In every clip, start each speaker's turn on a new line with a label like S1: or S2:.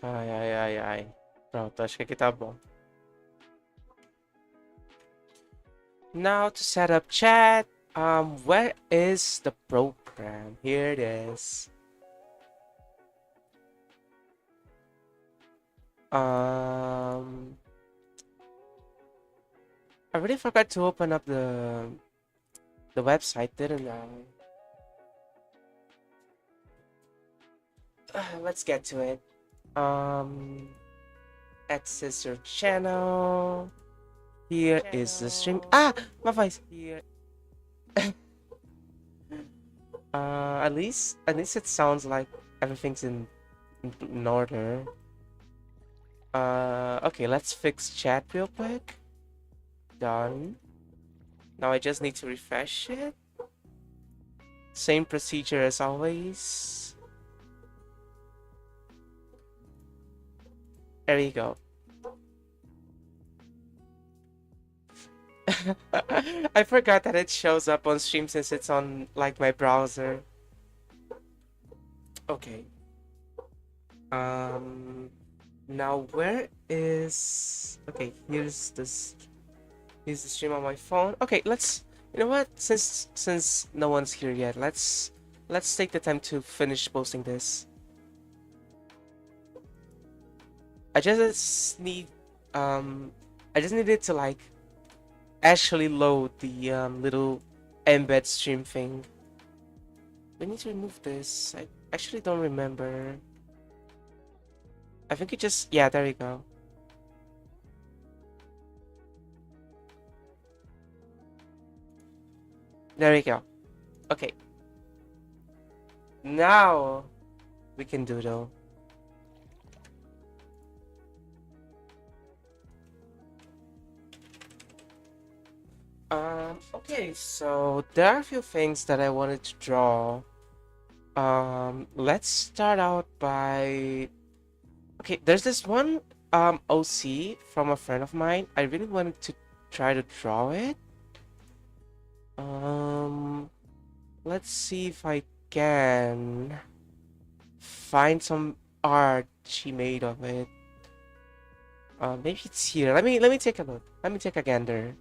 S1: Ai, ai, ai, ai. Pronto, acho que aqui tá bom. Now to set up chat. Where is the program? Here it is. Um, I really forgot to open up the website, didn't I? Let's get to it. Access your channel. Here is the stream. Ah, my voice. Here. At least it sounds like everything's in order. Okay, let's fix chat real quick. Done. Now I just need to refresh it. Same procedure as always. There you go. I forgot that it shows up on stream since it's on like my browser. Okay. Now where is okay, here's the stream on my phone. Okay, you know what? Since no one's here yet, let's take the time to finish posting this. I just need I just needed to like actually load the little embed stream thing. We need to remove this. I actually don't remember. I think it just yeah, there you go. There we go. Okay. Now we can doodle. Okay, so there are a few things that I wanted to draw. Let's start out by okay, there's this one OC from a friend of mine. I really wanted to try to draw it. Let's see if I can find some art she made of it. Maybe it's here. Let me take a look. Let me take a gander.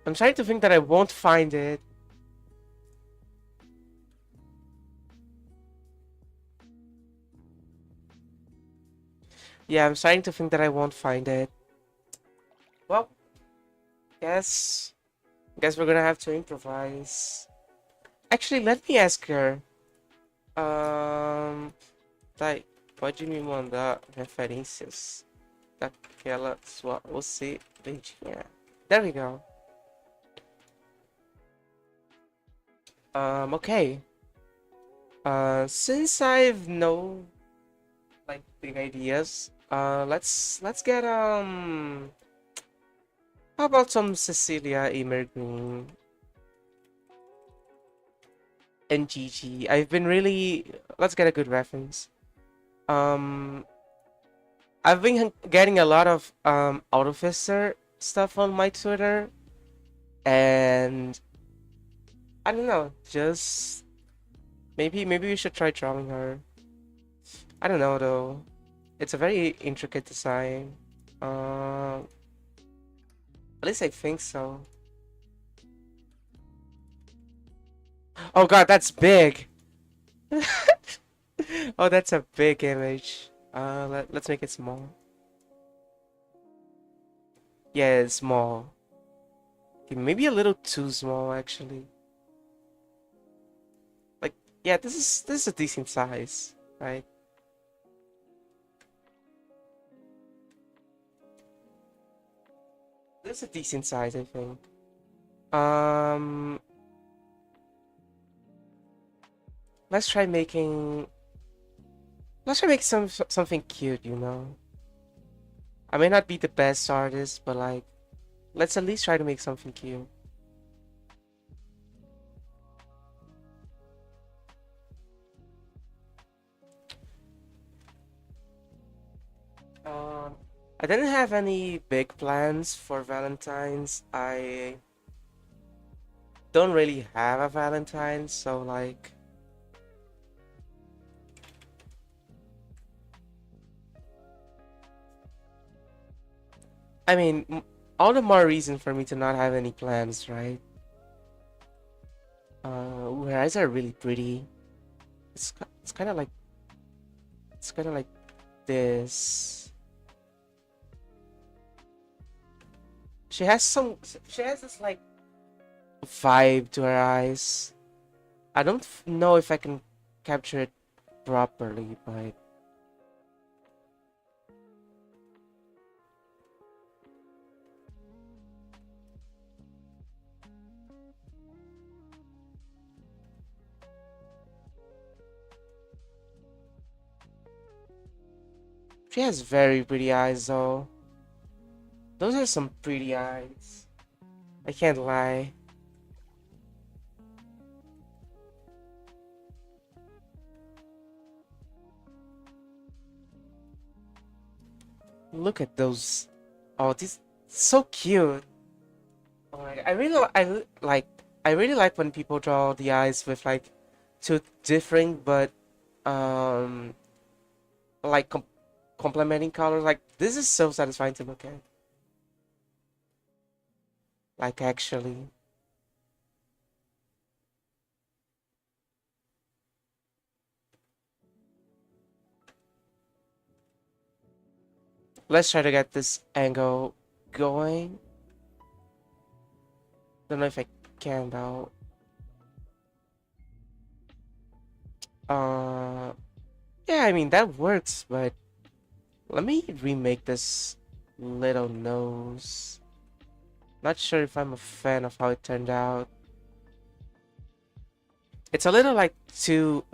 S1: I'm trying to think that I won't find it. Yeah, I'm starting to think that I won't find it. Well, guess we're gonna have to improvise. Actually, let me ask her. Tá, pode me mandar referências daquela sua OC verdinha. There we go. Okay. Since I've no like big ideas, let's get how about some Cecilia Emergreen and Gigi? I've been really let's get a good reference. Um, I've been getting a lot of Autofister stuff on my Twitter, and I don't know, just maybe we should try drawing her. I don't know though. It's a very intricate design. At least I think so. Oh god, that's big. Oh, that's a big image. Let's make it small. Yeah, it's small. Okay, maybe a little too small actually. Like, yeah, this is a decent size, right? This is a decent size, I think. Um, let's try making something cute, you know. I may not be the best artist, but like, let's at least try to make something cute. Um, I didn't have any big plans for Valentine's. don't really have a Valentine, so like, I mean, all the more reason for me to not have any plans, right? Her eyes are really pretty. It's kind of like this. She has some. She has this like vibe to her eyes. I don't know if I can capture it properly, but she has very pretty eyes, though. Those are some pretty eyes. I can't lie. Look at those. Oh, this so cute. Oh my God. I really like when people draw the eyes with like two different but um like complementing colors. Like this is so satisfying to look at. Like actually. Let's try to get this angle going. Don't know if I can though. Uh yeah, I mean that works, but let me remake this little nose. Not sure if I'm a fan of how it turned out. It's a little like too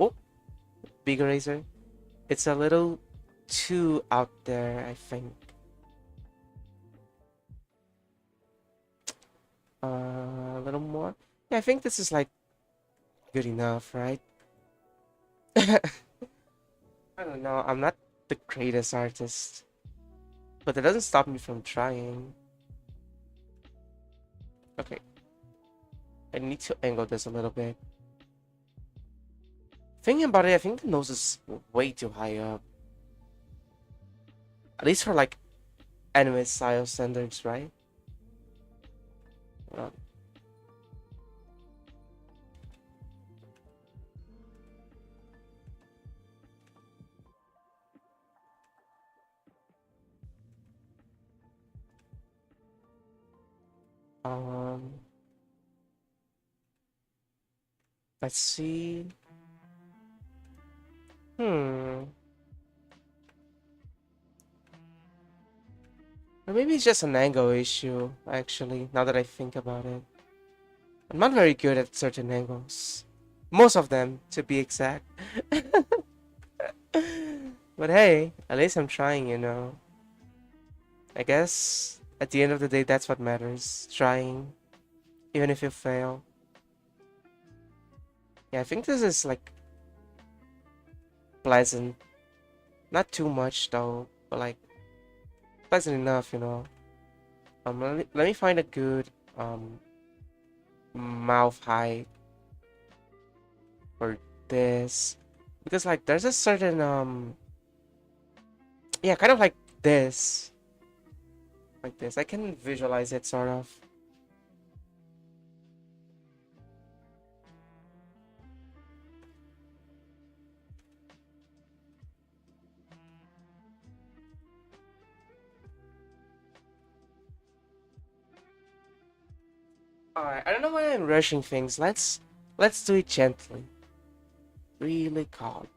S1: big eraser. It's a little too out there, I think. A little more. Yeah, I think this is like good enough, right? I don't know. I'm not the greatest artist, but that doesn't stop me from trying. Okay, I need to angle this a little bit. Thinking about it, I think the nose is way too high up. At least for like anime style standards, right? Uh, Um, let's see. Hmm. Or maybe it's just an angle issue, actually, now that I think about it. I'm not very good at certain angles. Most of them, to be exact. But hey, at least I'm trying, you know. I guess at the end of the day, that's what matters. Trying, even if you fail. Yeah, I think this is like pleasant. Not too much though, but like pleasant enough, you know. Let me find a good mouth height for this, because like there's a certain yeah, kind of this, like this. I can visualize it sort of. Alright, I don't know why I'm rushing things. Let's do it gently. Really calm.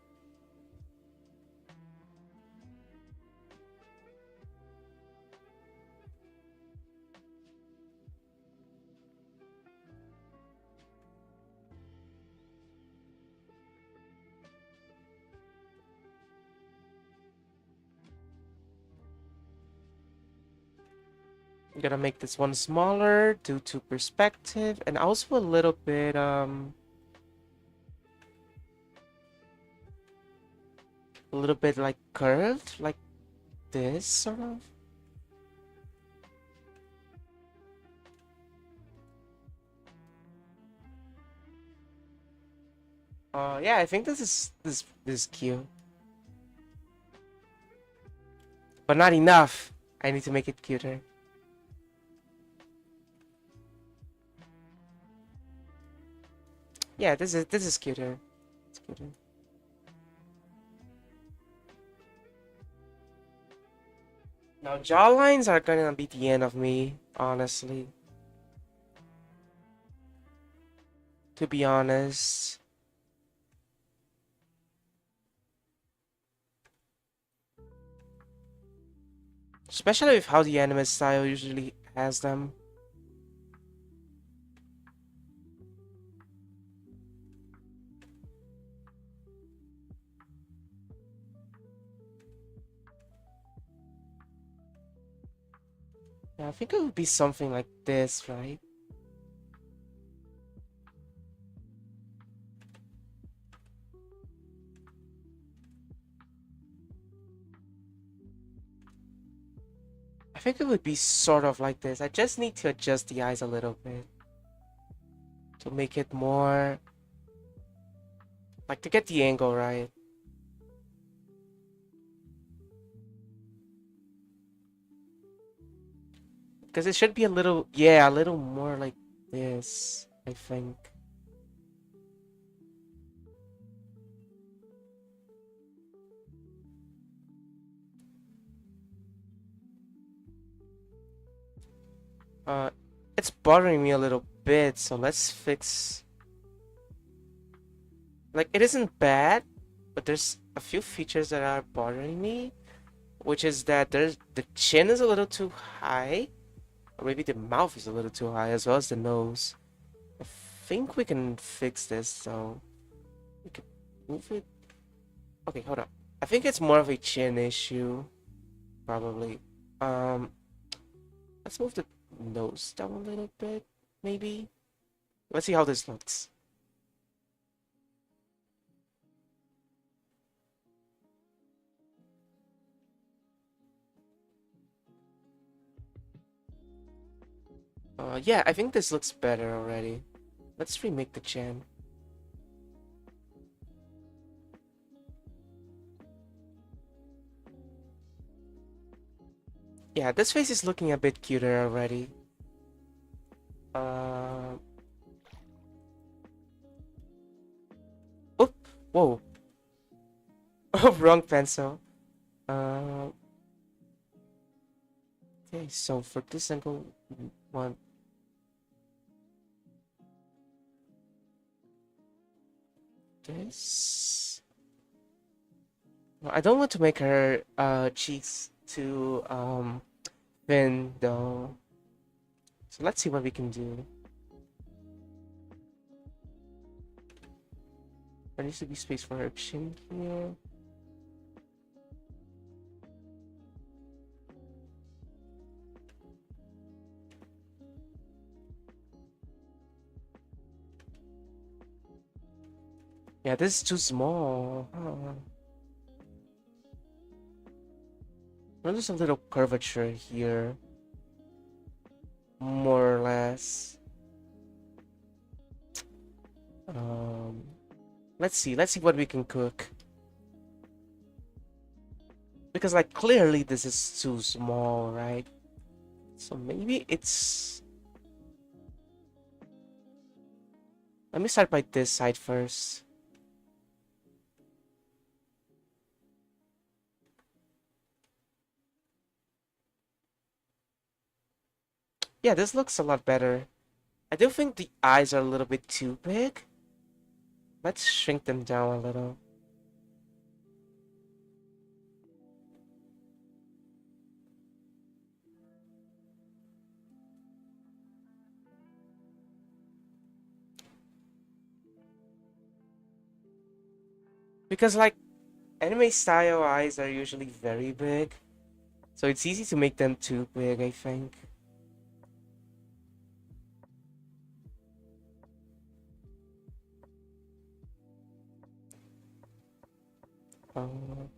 S1: I'm gonna make this one smaller due to perspective and also a little bit like curved, like this sort of. Yeah, I think this is cute, but not enough. I need to make it cuter. Yeah, this is cuter. It's cuter. Now jawlines are gonna be the end of me, honestly. To be honest. Especially with how the anime style usually has them. Yeah, I think it would be something like this, right? I think it would be sort of like this. I just need to adjust the eyes a little bit to make it more like to get the angle right. Because it should be a little, yeah, a little more like this, I think. Uh, it's bothering me a little bit, so let's fix. Like, it isn't bad, but there's a few features that are bothering me, which is that the chin is a little too high, or maybe the mouth is a little too high, as well as the nose. I think we can fix this, so we can move it. Okay, hold on. I think it's more of a chin issue, probably. Um, let's move the nose down a little bit, maybe. Let's see how this looks. Yeah, I think this looks better already. Let's remake the chin. Yeah, this face is looking a bit cuter already. Uh, oh, whoa. Oh, wrong pencil. Uh, okay, so for this angle, we want this. No, I don't want to make her cheeks too thin though. So let's see what we can do. There needs to be space for her chin here. Yeah, this is too small. Well, there's a little curvature here. More or less. Um, let's see. Let's see what we can cook. Because, like, clearly this is too small, right? So maybe it's... Let me start by this side first. Yeah, this looks a lot better. I do think the eyes are a little bit too big. Let's shrink them down a little. Because, like, anime style eyes are usually very big. So it's easy to make them too big, I think.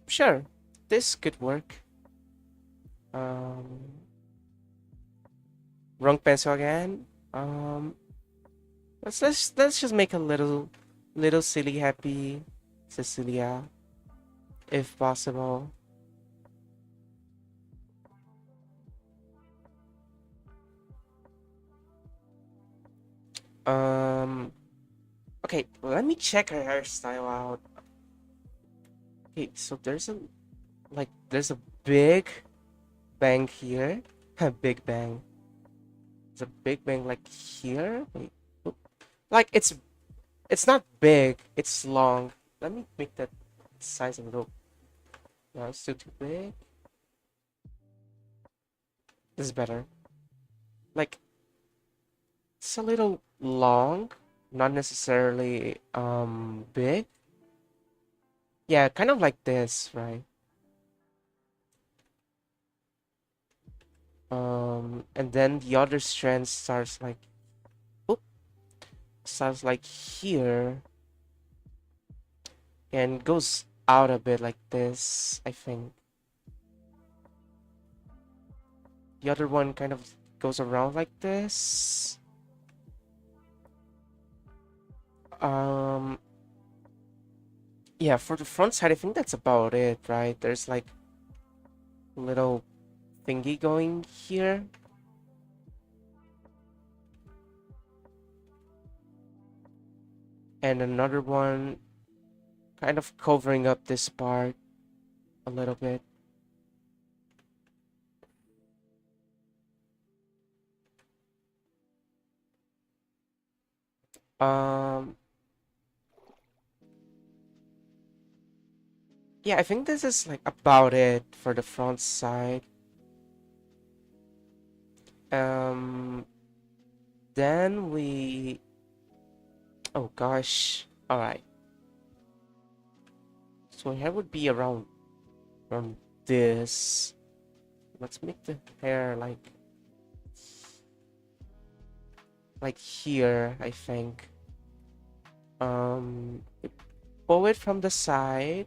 S1: Sure. This could work. Um, wrong pencil again. Let's just make a little Little silly happy Cecilia, if possible. Um, okay, let me check her hairstyle out. Okay, so there's a big bang here. A big bang. It's a big bang like here. Wait, oop. Like it's not big. It's long. Let me make that size a little. No, it's still too big. This is better. Like it's a little long, not necessarily big. Yeah, kind of like this, right? And then the other strand starts like, oop, starts like here and goes out a bit like this, I think. The other one kind of goes around like this. Um, yeah, for the front side, I think that's about it, right? There's like a little thingy going here. And another one kind of covering up this part a little bit. Um, yeah, I think this is like about it for the front side. Um, then we, oh gosh, all right. So hair would be around this. Let's make the hair like here, I think. Um, pull it from the side.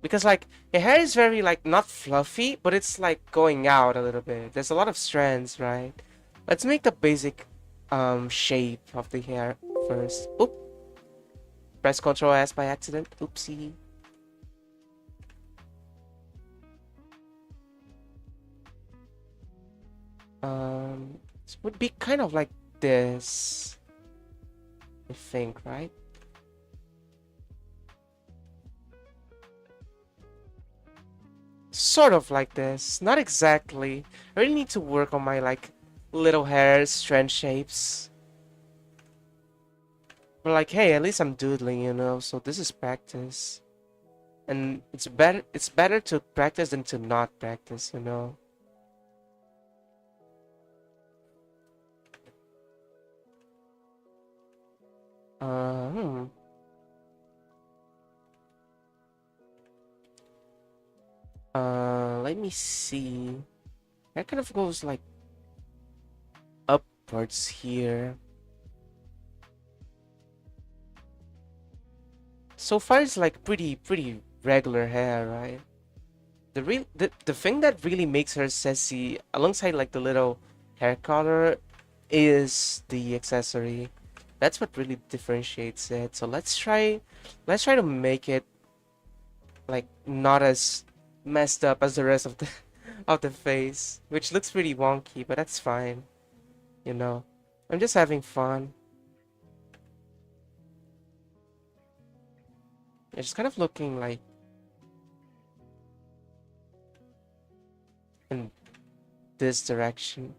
S1: Because like the hair is very like not fluffy, but it's like going out a little bit. There's a lot of strands, right? Let's make the basic shape of the hair first. Oop. Press Ctrl S by accident. Oopsie. It would be kind of like this, I think, right? Sort of like this. Not exactly. I really need to work on my like little hair strand shapes. But like, hey, at least I'm doodling, you know, so this is practice. And it's better to practice than to not practice, you know. Uh, hmm. Let me see. That kind of goes like upwards here. So far, it's like pretty regular hair, right? The thing that really makes her sassy, alongside like the little hair color, is the accessory. That's what really differentiates it. So let's try to make it like not as messed up as the rest of the of the face, which looks pretty wonky, but that's fine, you know. I'm just having fun. It's kind of looking like in this direction.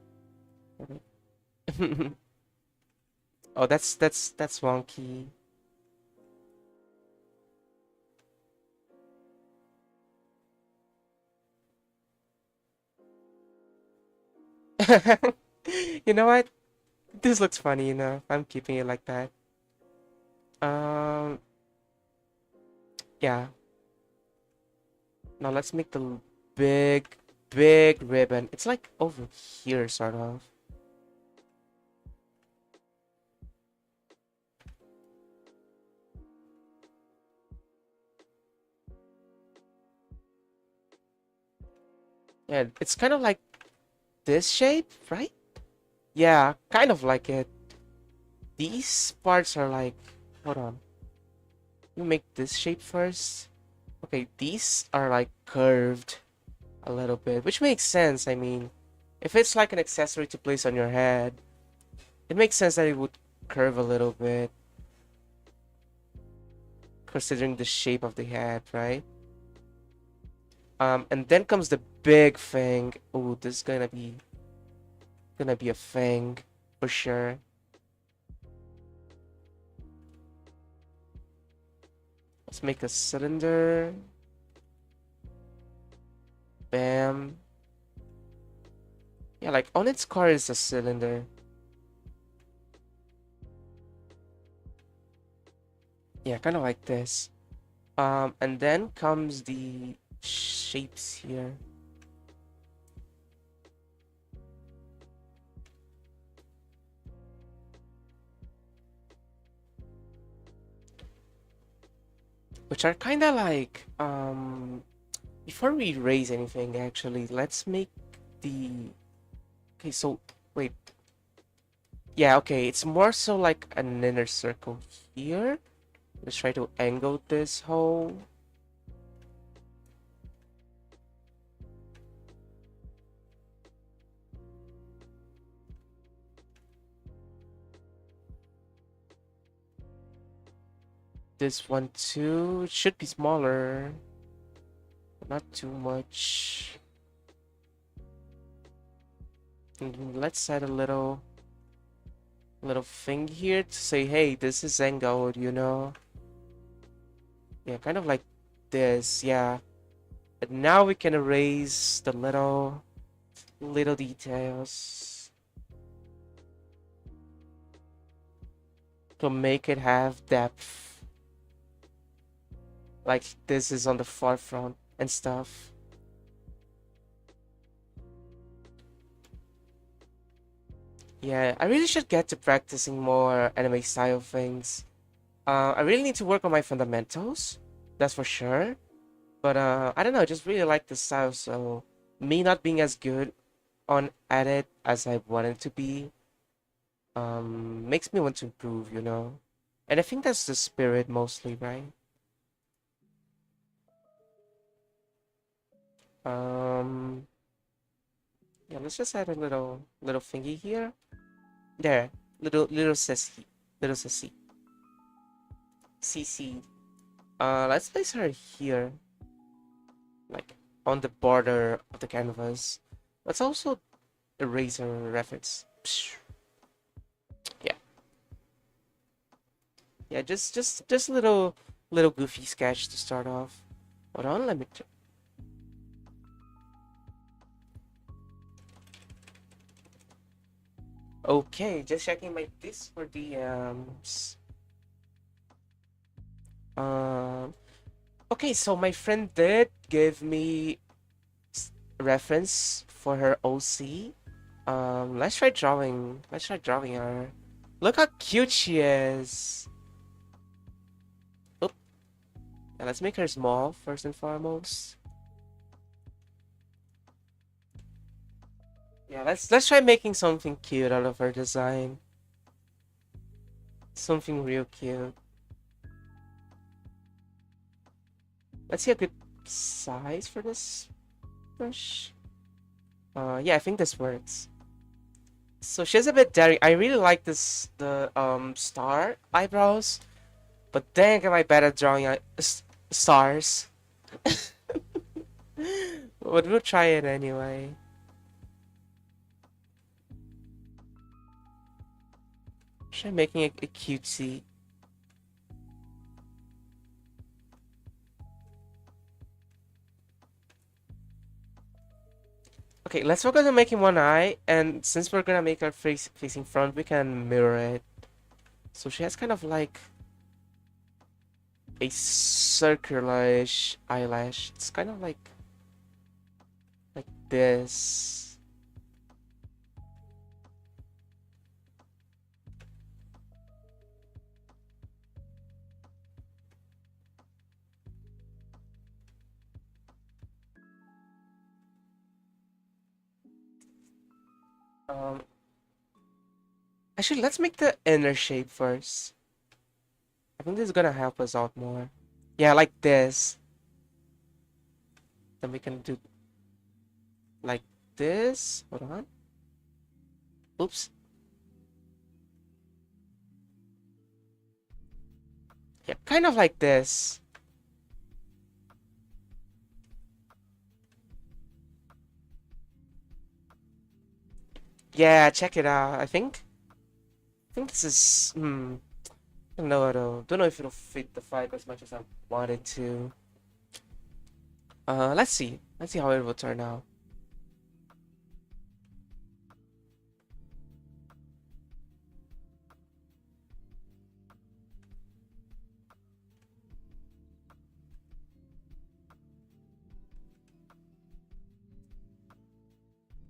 S1: Oh, that's wonky. You know what? This looks funny enough. I'm keeping it like that. Um, yeah. Now let's make the big ribbon. It's like over here, sort of. Yeah, it's kind of like this shape, right? Yeah, kind of like it. these parts are like, hold on. You make this shape first. Okay, these are like curved a little bit, which makes sense. I mean, if it's like an accessory to place on your head, it makes sense that it would curve a little bit, considering the shape of the head, right? And then comes the big thing. Oh, this is gonna be a thing for sure. Let's make a cylinder. Bam. Yeah, like on its car is a cylinder. Yeah, kind of like this. And then comes the shapes here. Which are kind of like, before we raise anything, actually, let's make the, okay, so, wait, yeah, okay, it's more so like an inner circle here. Let's try to angle this hole. This one too, it should be smaller, but not too much. And let's add a little thing here to say, hey, this is angled, you know? Yeah, kind of like this, yeah. And now we can erase the little details to make it have depth. Like this is on the forefront and stuff. Yeah, I really should get to practicing more anime style things. I really need to work on my fundamentals, that's for sure. But I don't know, I just really like the style, so me not being as good on at it as I wanted to be, makes me want to improve, you know? And I think that's the spirit mostly, right? Um, yeah, let's just add a little thingy here. There, little sissy, little sissy. CC. Let's place her here, like on the border of the canvas. Let's also erase her reference. Psh. Yeah, yeah, just little goofy sketch to start off. Hold on, let me. Okay, just checking my this for DMs. Um, okay, so my friend did give me reference for her OC. Let's try drawing. Let's try drawing her. Look how cute she is. Oop. Yeah, let's make her small first and foremost. Yeah, let's try making something cute out of her design. Something real cute. Let's see a good size for this brush. Yeah, I think this works. So she's a bit daring. I really like the star eyebrows, but dang, am I bad at drawing stars? But we'll try it anyway. Try making it a cutesy. Okay, let's focus on making one eye, and since we're gonna make our face facing front, we can mirror it. So she has kind of like a circular-ish eyelash. It's kind of like this. Um, Actually, let's make the inner shape first. I think this is gonna help us out more. Yeah, like this. Then we can do like this. Hold on. Oops. Yeah, kind of like this. Yeah, check it out. I think this is I don't know though. Don't know if it'll fit the fight as much as I wanted to. Let's see. Let's see how it will turn out.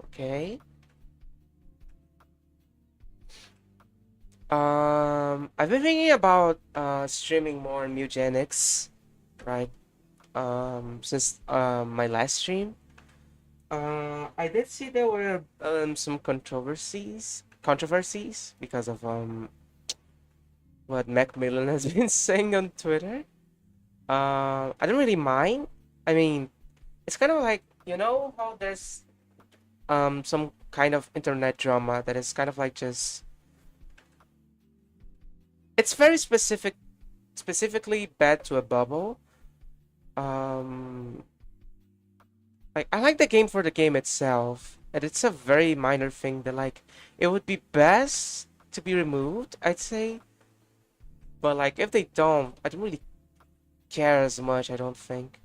S1: Okay. I've been thinking about streaming more mutagenics, right? Since my last stream. I did see there were some controversies because of what Macmillan has been saying on Twitter. I don't really mind. I mean, it's kind of like how there's some kind of internet drama that is kind of like just it's very specifically bad to a bubble. Um, like I like the game for the game itself, and it's a very minor thing that like it would be best to be removed, I'd say. But like if they don't, I don't really care as much, I don't think.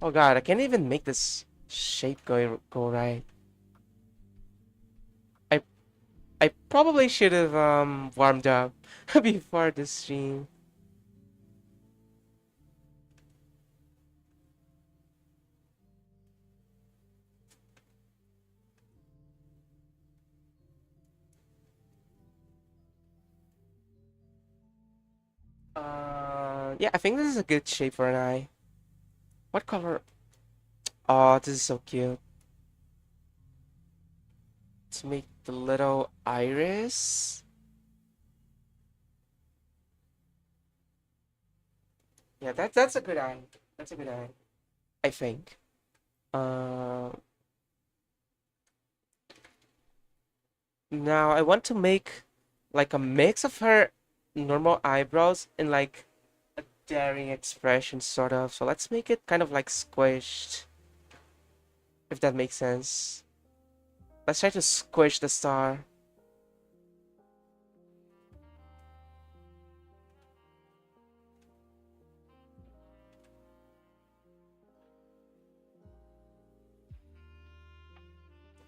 S1: Oh god, I can't even make this shape go right. I I probably should have warmed up before the stream. Yeah, I think this is a good shape for an eye. What color? Oh, this is so cute. Let's make the little iris. Yeah, that's a good eye. That's a good eye, I think. Uh, Now I want to make like a mix of her normal eyebrows and like a daring expression, sort of. So let's make it kind of like squished, if that makes sense. Let's try to squish the star.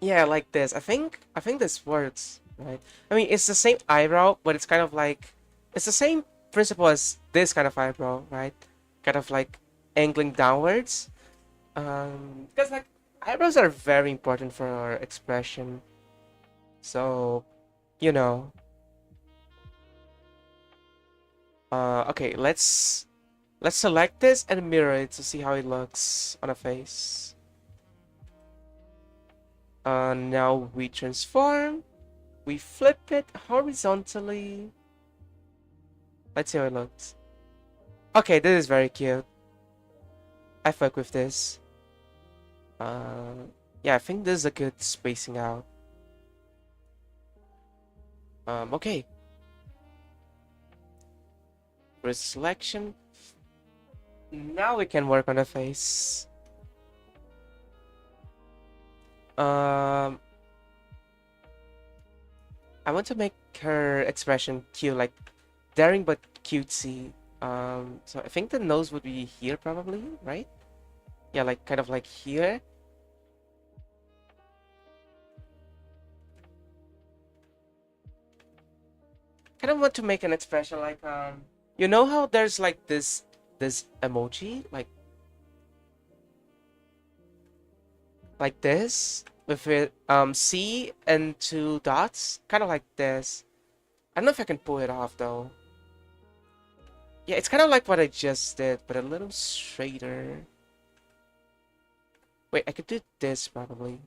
S1: Yeah, like this. I think this works, right? I mean, it's the same eyebrow, but it's kind of like it's the same principle as this kind of eyebrow, right? Kind of like angling downwards. Because like eyebrows are very important for our expression. So, you know, okay, let's select this and mirror it to see how it looks on a face. Now we transform. We flip it horizontally. Let's see how it looks. Okay, this is very cute. I fuck with this. Yeah, I think this is a good spacing out. Okay. With selection. Now we can work on the face. Um, I want to make her expression cute, like daring but cutesy. So I think the nose would be here probably, right? Yeah, like kind of like here. Kind of want to make an expression like you know how there's like this emoji like this with it C and two dots, kind of like this. I don't know if I can pull it off though. Yeah, it's kind of like what I just did, but a little straighter. Wait, I could do this probably.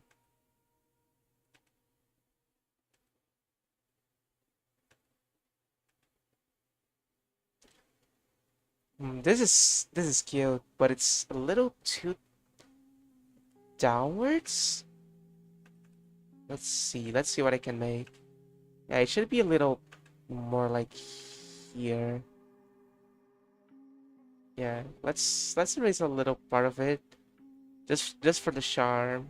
S1: This is cute, but it's a little too downwards. Let's see. Let's see what I can make. Yeah, it should be a little more like here. Yeah, let's erase a little part of it, just for the charm.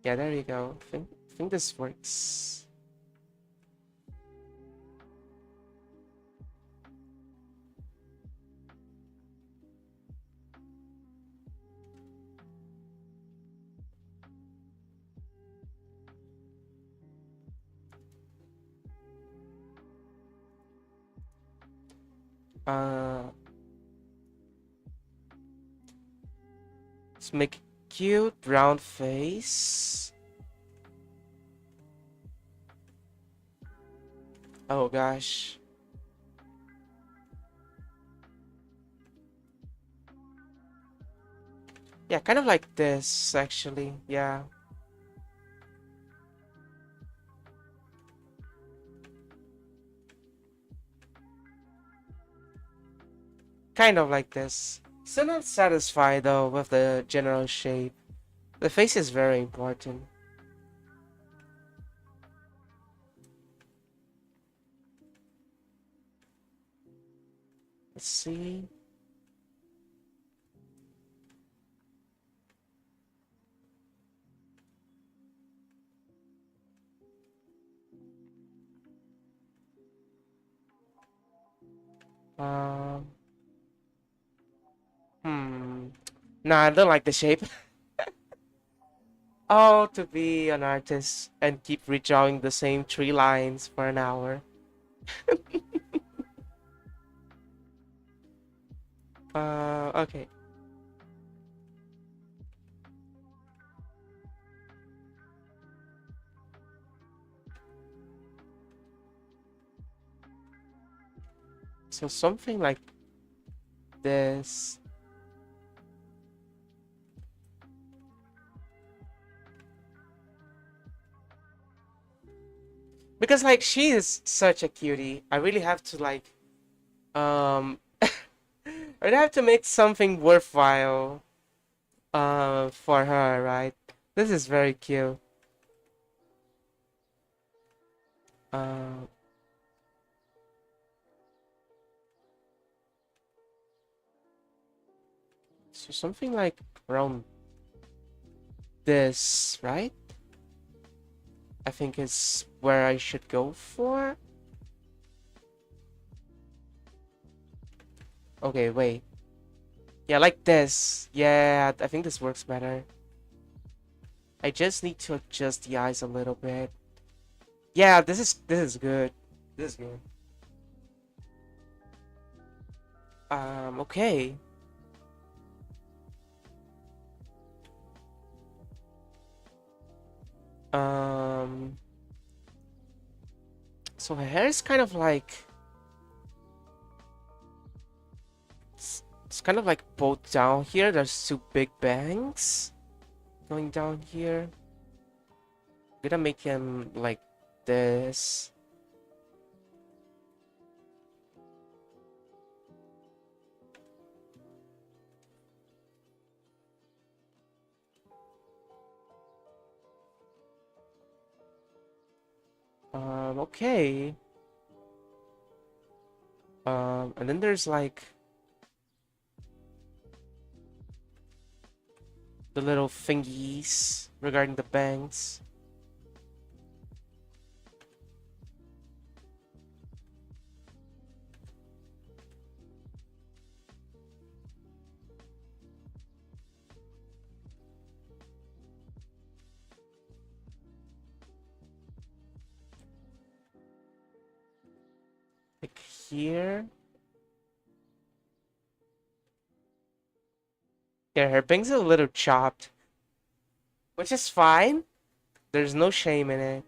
S1: Yeah, there you go. Think this works. Uh, let's make a cute round face. Oh gosh. Yeah, kind of like this actually. Yeah, kind of like this. Still not satisfied though with the general shape. The face is very important. Let's see. Um, hmm. Nah, I don't like the shape. Oh, to be an artist and keep redrawing the same three lines for an hour. Okay. So something like this. Because like she is such a cutie. I really have to like I'd have to make something worthwhile for her, right? This is very cute. Uh so something like around this, right? I think is where I should go for. Okay, wait. Yeah, like this. Yeah, I think this works better. I just need to adjust the eyes a little bit. Yeah, this is good. This is good. Okay. Um, so her hair is kind of like it's kind of like both down here. There's two big bangs going down here. I'm gonna make him like this. Okay. And then there's like the little thingies regarding the bangs. Like here. Yeah, her bangs are a little chopped, which is fine. There's no shame in it.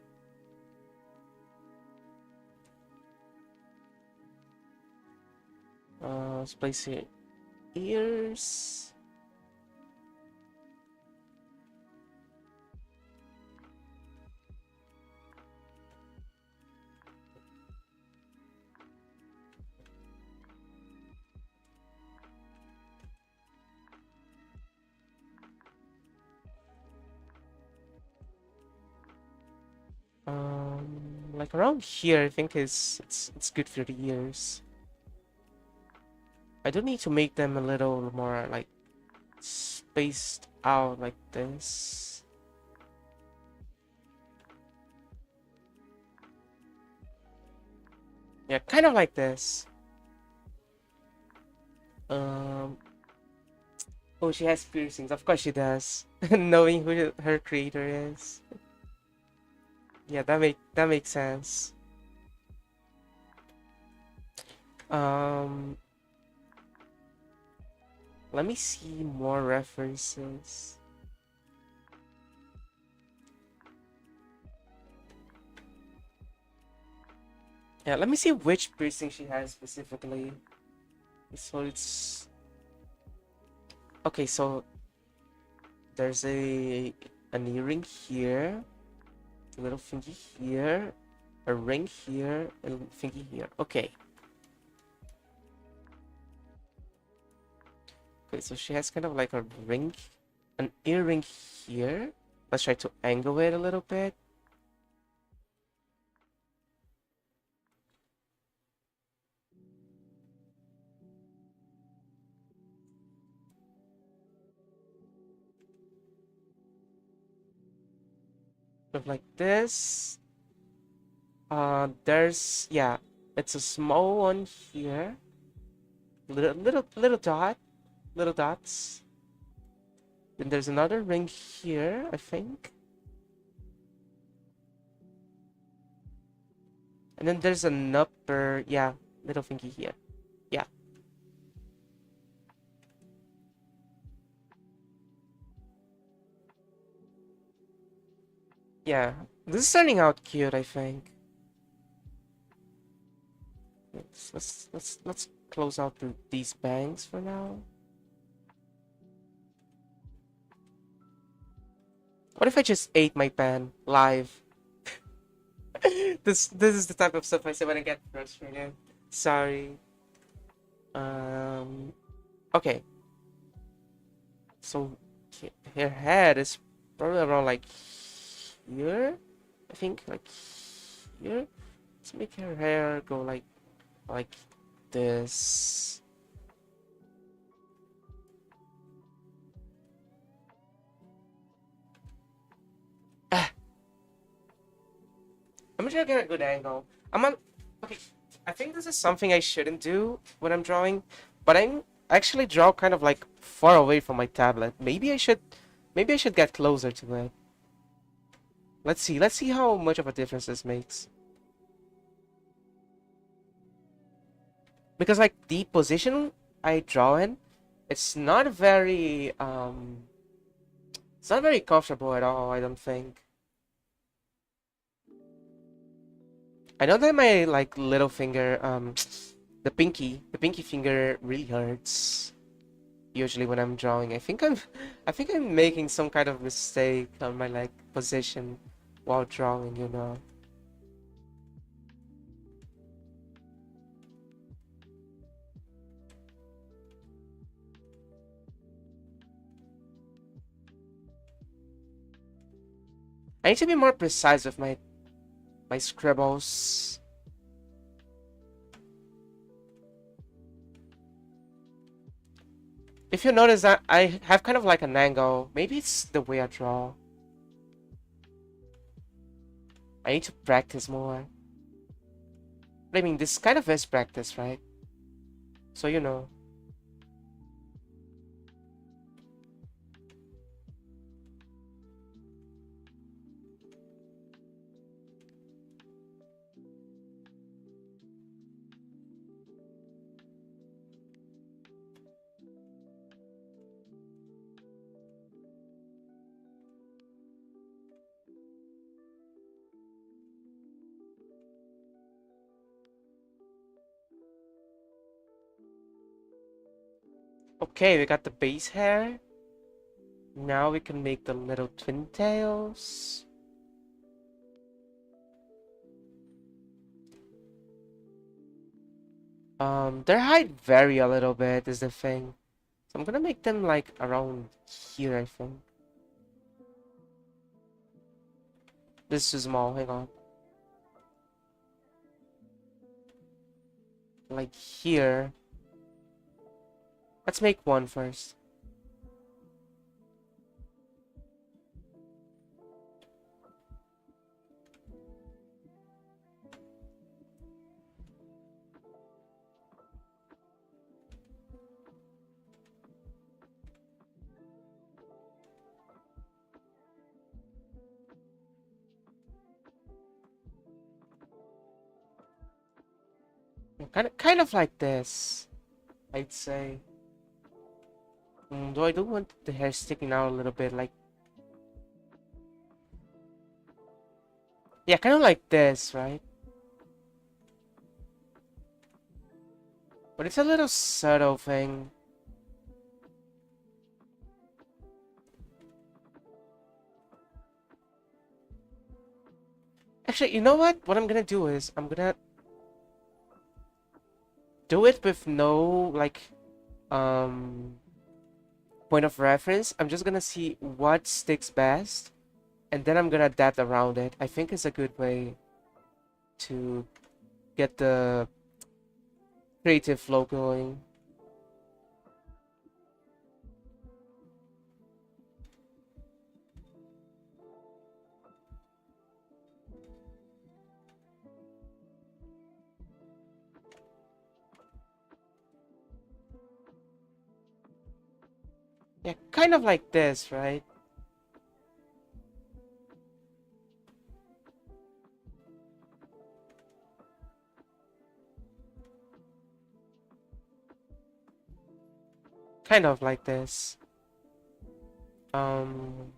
S1: Let's place it ears. like around here, I think it's good for the ears. I do need to make them a little more like spaced out like this. Yeah, kind of like this. Um. Oh, she has piercings. Of course she does. Knowing who her creator is. Yeah, that makes sense. Um. Let me see more references. Yeah, let me see which piercing she has specifically. So it's okay. So there's an earring here, a little thingy here, a ring here, and a thingy here. Okay. Okay, so she has kind of like a ring, an earring here. Let's try to angle it a little bit. Look like this. There's, yeah, it's a small one here. Little dot, little dots. Then there's another ring here, I think. And then there's an upper, yeah, little thingy here. Yeah. Yeah, this is turning out cute, I think. Let's close out these bangs for now. What if I just ate my pen live? This is the type of stuff I say when I get frustrated. Sorry. Okay. So her head is probably around like here. I think like here. Let's make her hair go like this. Ah. I'm trying to get a good angle. Okay. I think this is something I shouldn't do when I'm drawing, but I'm actually draw kind of like far away from my tablet. Maybe I should get closer to it. Let's see how much of a difference this makes. Because like the position I draw in, it's not very it's not very comfortable at all, I don't think. I know that my like little finger, the pinky finger really hurts usually when I'm drawing. I think I'm making some kind of mistake on my like position while drawing, you know. I need to be more precise with my scribbles. If you notice that I have kind of like an angle, maybe it's the way I draw. I need to practice more. But I mean, this kind of is practice, right? So you know. Okay, we got the base hair. Now we can make the little twin tails. Their height vary a little bit is the thing. So I'm gonna make them like around here, I think. This is small, hang on. like here. Let's make one first. Kind of like this, I'd say. Though I do want the hair sticking out a little bit, like, yeah, kind of like this, right? But it's a little subtle thing. Actually, you know what? What I'm gonna do is I'm gonna do it with no like point of reference. I'm just gonna see what sticks best, and then I'm gonna adapt around it. I think it's a good way to get the creative flow going. Yeah, kind of like this, right? Kind of like this. Um,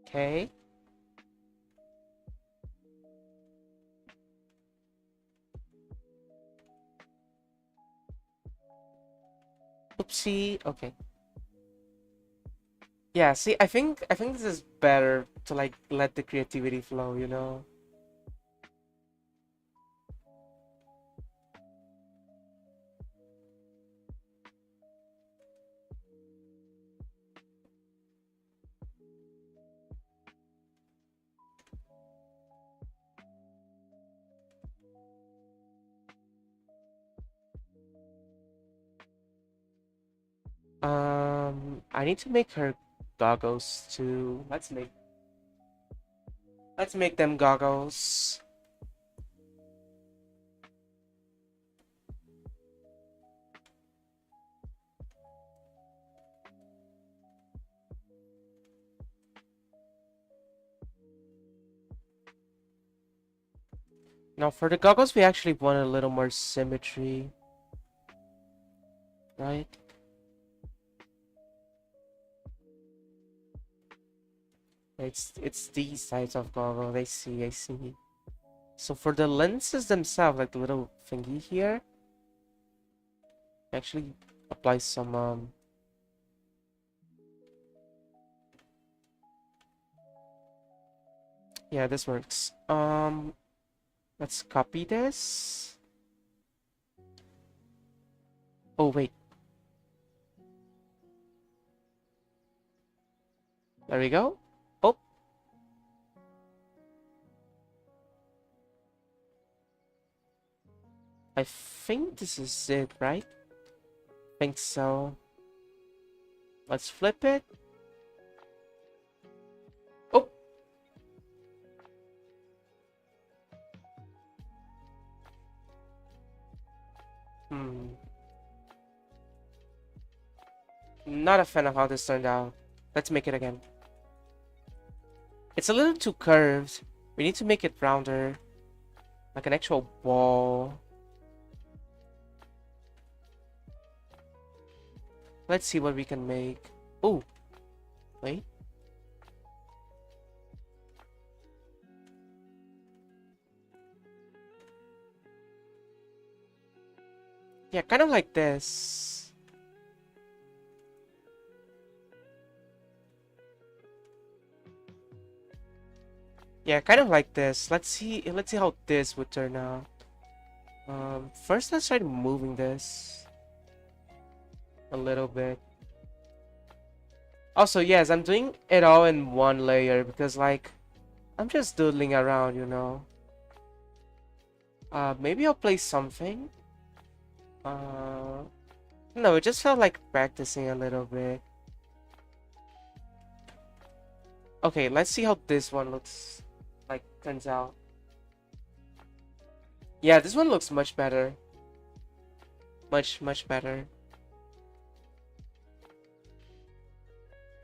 S1: okay. Oopsie. Okay. Yeah, see, I think this is better to like let the creativity flow, you know? I need to make her goggles too. Let's make them goggles. Now for the goggles, we actually want a little more symmetry, right? It's these types of goggles. I see. So for the lenses themselves, like the little thingy here, actually apply some yeah, this works. Let's copy this. Oh wait, there we go. Oh, I think this is it, right? Think so. Let's flip it. Oh, hmm. Not a fan of how this turned out. Let's make it again. It's a little too curved. We need to make it rounder, like an actual ball. Let's see what we can make. Oh, wait. Yeah, kind of like this. Yeah, kind of like this. Let's see how this would turn out. First let's try moving this a little bit. Also, yes, I'm doing it all in one layer because like I'm just doodling around, you know. Maybe I'll play something. Uh, no, it just felt like practicing a little bit. Okay, let's see how this one looks like turns out. Yeah, this one looks much better. Much better.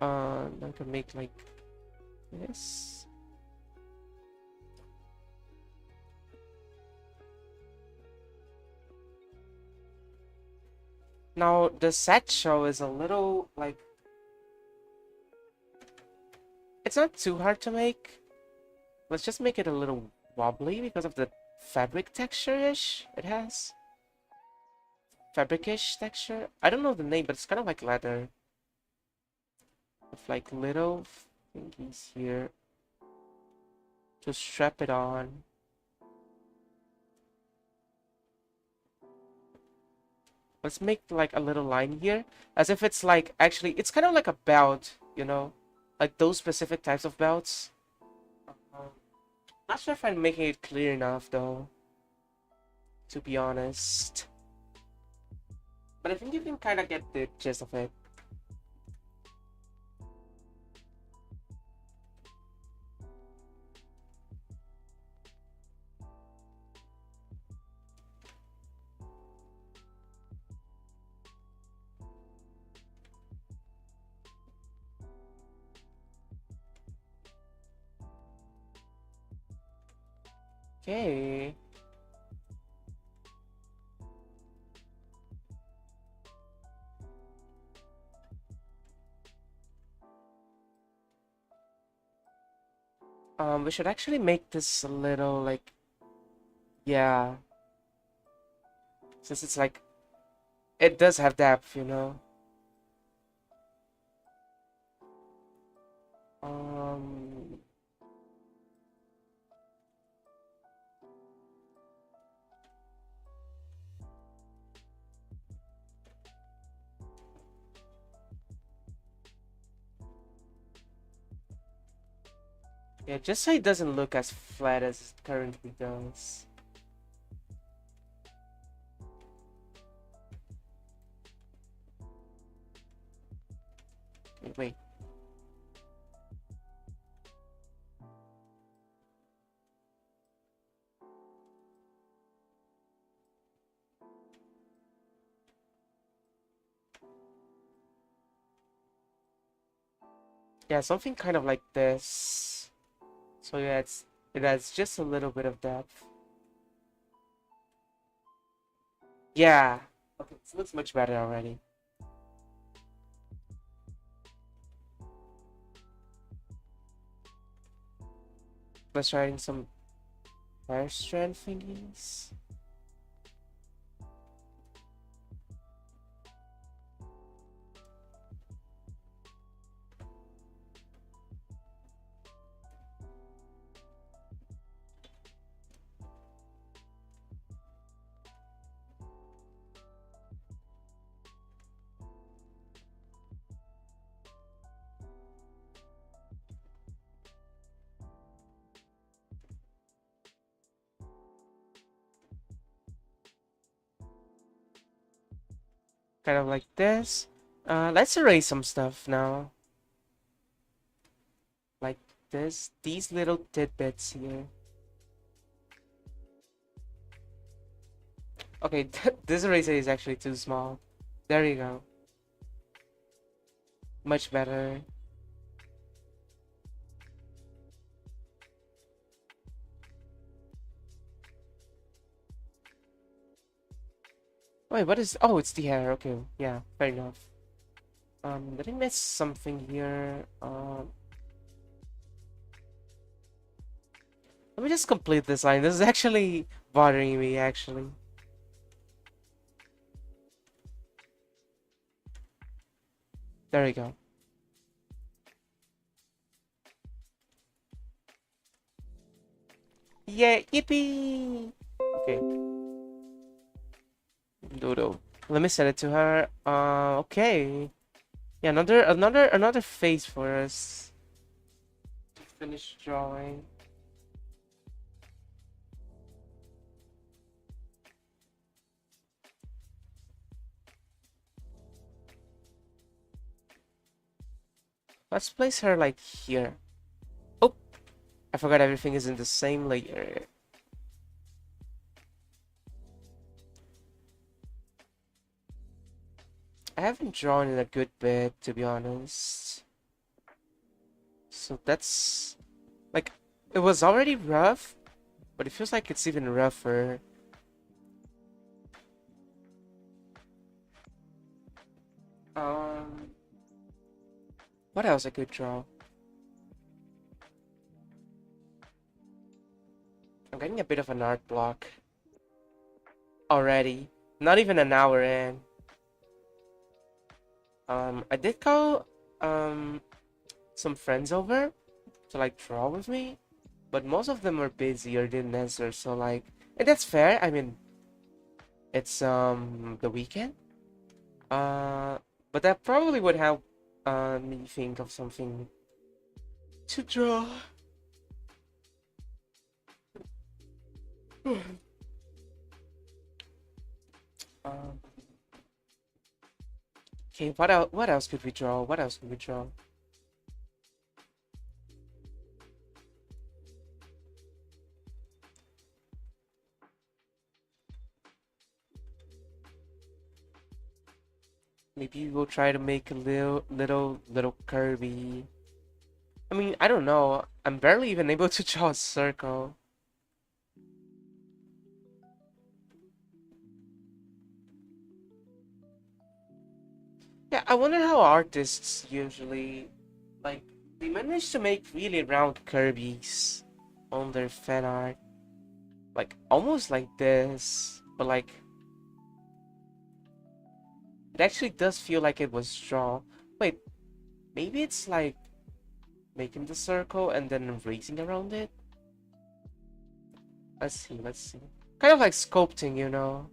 S1: I can make like this. Now the set show is a little like it's not too hard to make. Let's just make it a little wobbly because of the fabric texture-ish it has. Fabric-ish texture. I don't know the name, but it's kind of like leather. With like little thingies here to strap it on. Let's make like a little line here, as if it's like actually it's kind of like a belt, you know, like those specific types of belts. Not sure if I'm making it clear enough though, to be honest. But I think you can kind of get the gist of it. Okay. We should actually make this a little like, yeah, since it's like, it does have depth, you know. Um, yeah, just so it doesn't look as flat as it currently does. Wait. Yeah, something kind of like this. So yeah, it has just a little bit of depth. Yeah. Okay, it looks much better already. Let's try in some hair strand thingies. Kind of like this. Let's erase some stuff now. Like this. These little tidbits here. Okay, this eraser is actually too small. There you go. Much better. Wait, what is... Oh, it's the hair. Okay, yeah, fair enough. Did I miss something here? Let me just complete this line. This is actually bothering me, actually. There we go. Yeah, yippee! Okay, Doodle. Let me send it to her. Okay. Yeah, another phase for us to finish drawing. Let's place her like here. Oh, I forgot everything is in the same layer. I haven't drawn in a good bit, to be honest. So that's like, it was already rough, but it feels like it's even rougher. Um, what else I could draw? I'm getting a bit of an art block already. Not even an hour in. I did call some friends over to like draw with me, but most of them were busy or didn't answer. So like, and that's fair. I mean, it's the weekend. Uh, but that probably would help me think of something to draw. Um, okay, what else? What else could we draw? What else could we draw? Maybe we'll try to make a little Kirby. I mean, I don't know. I'm barely even able to draw a circle. Yeah, I wonder how artists usually like they manage to make really round Kirby's on their fan art. Like almost like this, but like it actually does feel like it was drawn. Wait, maybe it's like making the circle and then racing around it? Let's see, let's see. Kind of like sculpting, you know.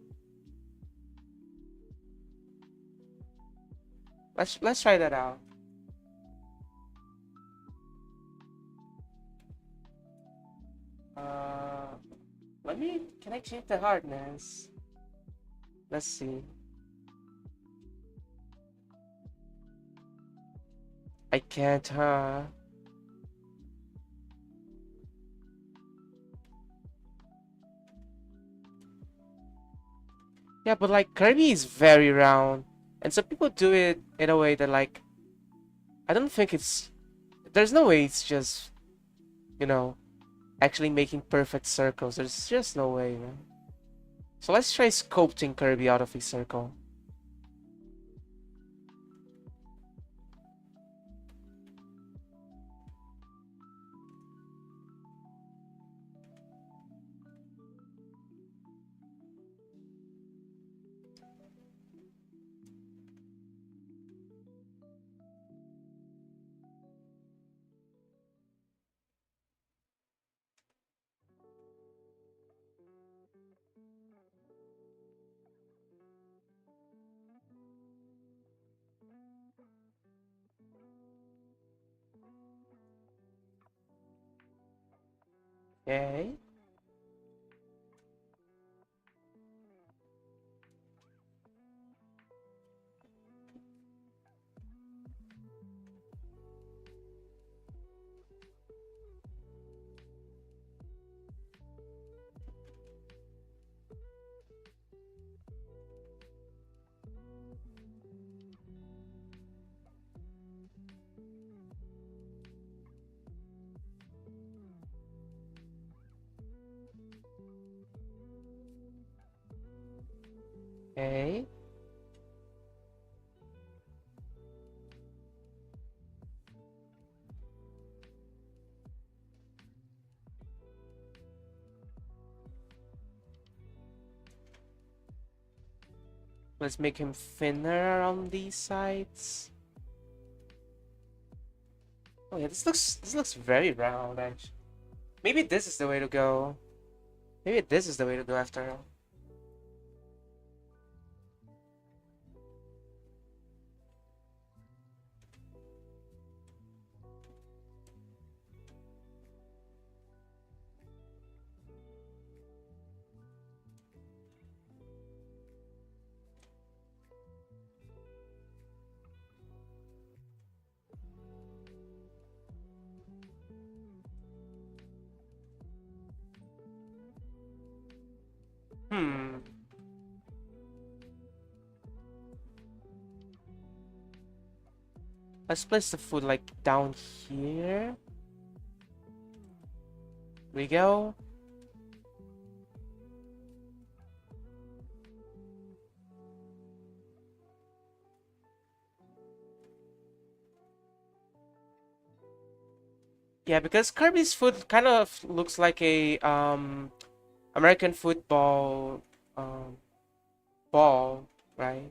S1: Let's try that out. Uh let me can I change the hardness? Let's see. I can't, huh? Yeah, but like Kirby is very round. And some people do it in a way that like I don't think it's there's no way it's just, you know, actually making perfect circles. There's just no way, man. So let's try sculpting Kirby out of a circle. Okay. Okay. Let's make him thinner around these sides. Oh yeah, this looks very round actually. Maybe this is the way to go. Maybe this is the way to go after all. Hmm. Let's place the food like down here. We go. Yeah, because Kirby's food kind of looks like a American football um ball, right?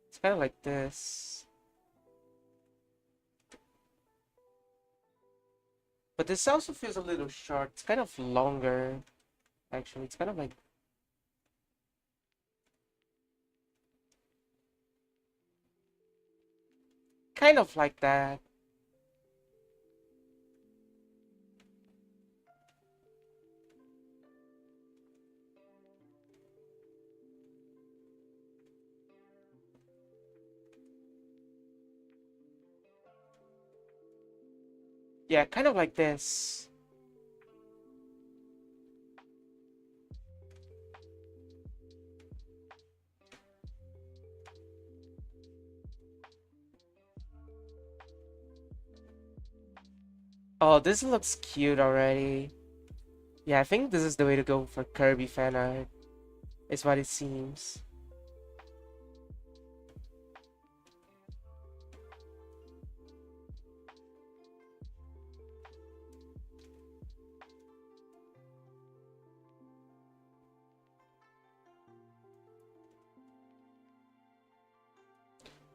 S1: It's kind of like this. But this also feels a little short. It's kind of longer, actually. It's kind of like that. Yeah, kind of like this. Oh, this looks cute already. Yeah, I think this is the way to go for Kirby fan art. Is what it seems.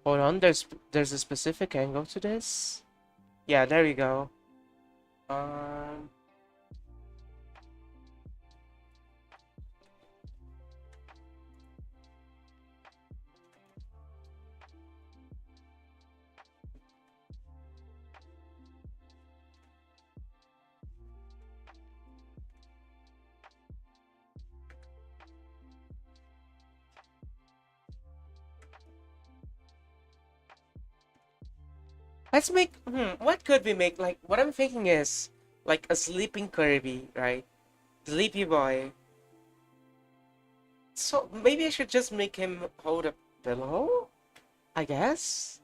S1: Hold on, there's a specific angle to this. Yeah, there we go. Um, let's make. What could we make? Like, what I'm thinking is like a sleeping Kirby, right? Sleepy boy. So maybe I should just make him hold a pillow, I guess.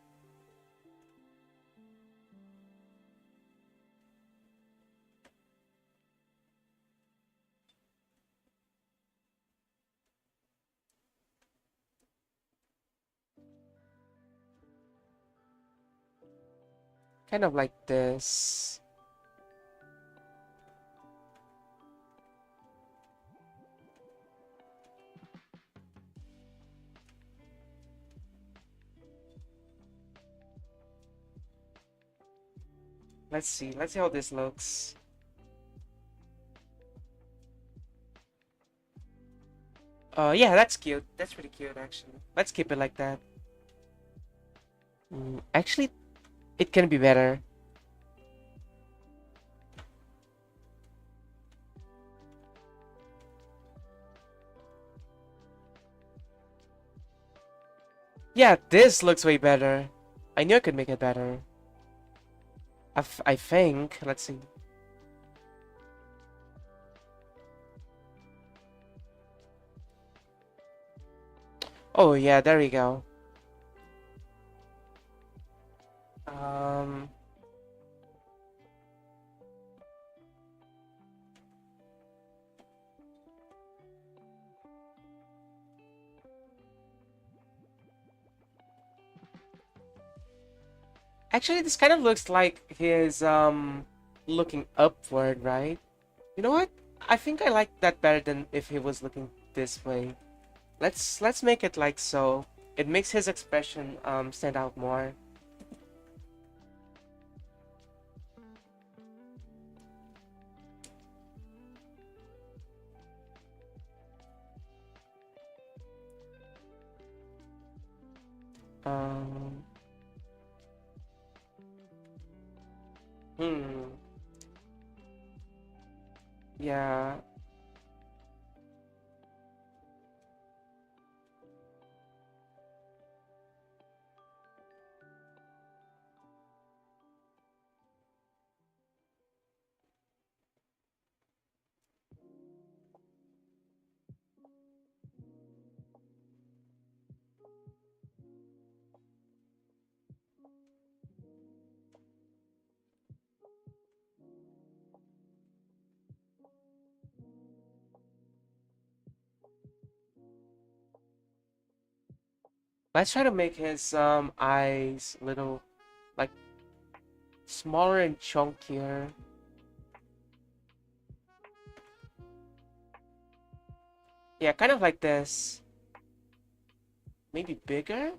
S1: Kind of like this. Let's see. Let's see how this looks. Yeah, that's cute. That's pretty cute, actually. Let's keep it like that. Actually, it can be better. Yeah, this looks way better. I knew I could make it better. I think. Let's see. Oh, yeah, there we go. Um, Actually, this kind of looks like he's looking upward, right? You know what? I think I like that better than if he was looking this way. Let's make it like so. It makes his expression stand out more. Um, hmm. Yeah. Let's try to make his eyes a little like smaller and chunkier. Yeah, kind of like this. Maybe bigger?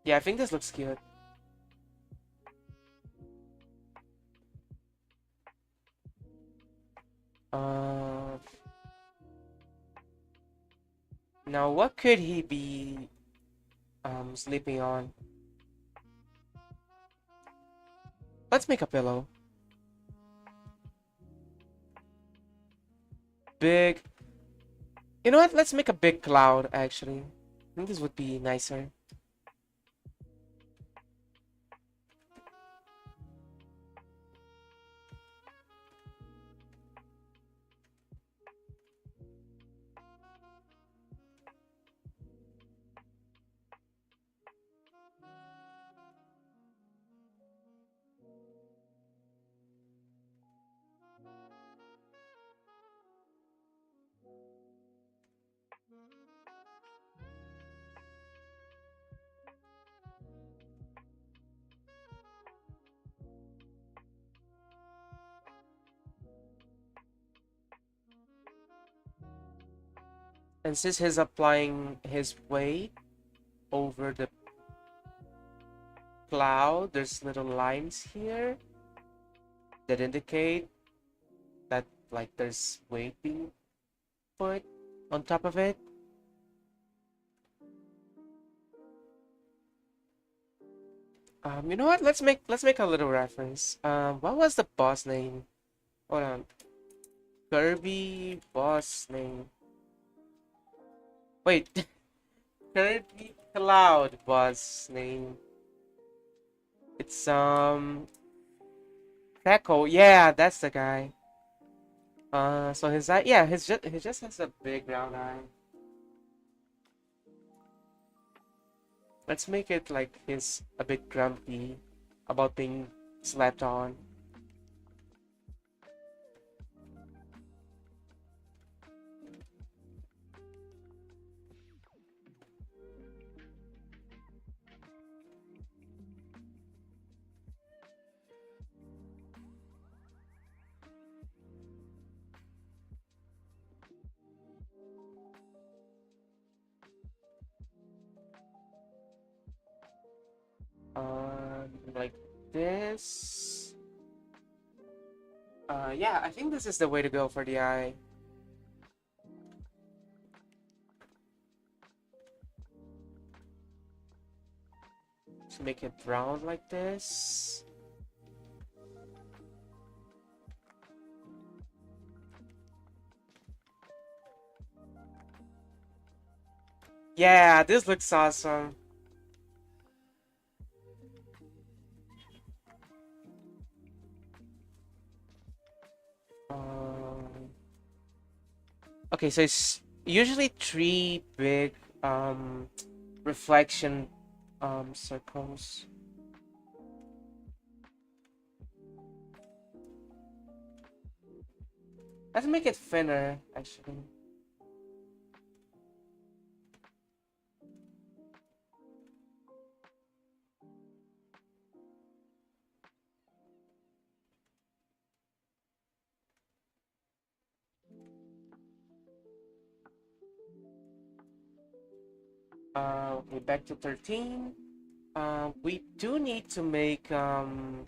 S1: Yeah, I think this looks cute. Uh, Now what could he be sleeping on? Let's make a pillow. Big. You know what? Let's make a big cloud actually. I think this would be nicer. And since he's applying his weight over the cloud, there's little lines here that indicate that like there's weight being put on top of it. You know what? Let's make a little reference. What was the boss name? Hold on. Kirby boss name. Wait, Kirby Cloud boss name. It's Echo. Yeah, that's the guy. So his eye, yeah, he just has a big round eye. Let's make it like he's a bit grumpy about being slept on. Like this. Yeah, I think this is the way to go for the eye. Just make it round like this. Yeah, this looks awesome. Um, okay, so it's usually three big reflection circles. Let's make it thinner, actually. Okay, back to 13. We do need to make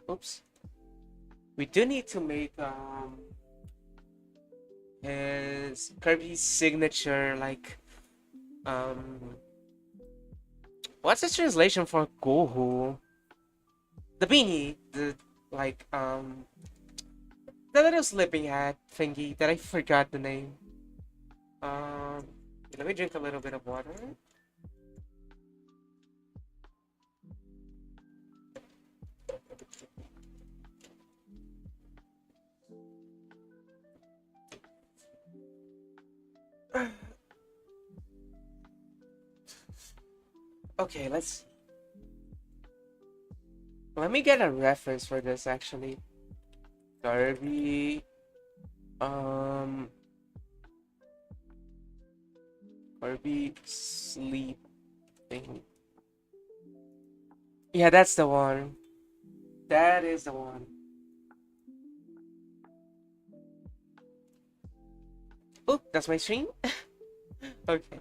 S1: oops. We do need to make his Kirby's signature like um What's the translation for Gohu? The beanie, the like the little sleeping hat thingy that I forgot the name. Um, let me drink a little bit of water. Okay, let me get a reference for this actually. Kirby, um, Kirby sleeping. Yeah, that's the one. That is the one. Oh, that's my stream. Okay.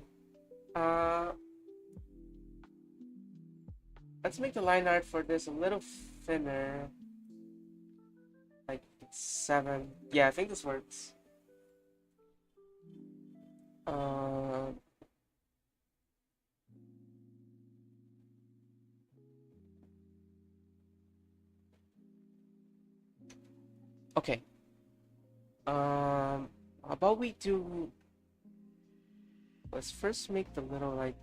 S1: Uh, let's make the line art for this a little thinner. Like 7. Yeah, I think this works. Uh, okay. How about we do? Let's first make the little like,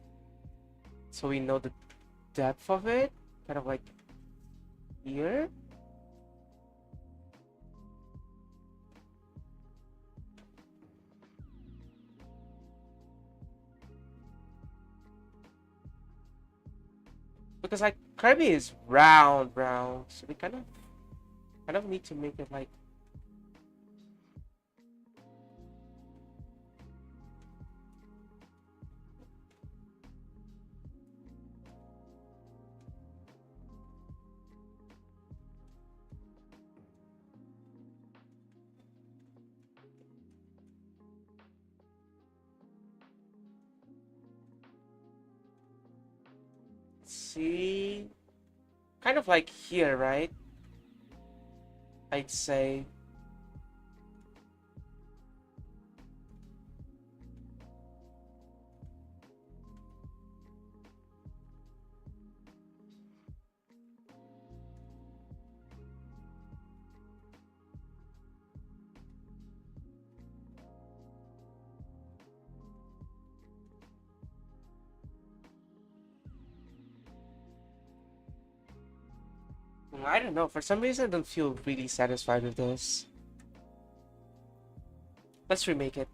S1: so we know the depth of it, kind of like here. Because like Kirby is round, so we kind of need to make it like. See, kind of like here, right? I'd say. I don't know. For some reason, I don't feel really satisfied with this. Let's remake it.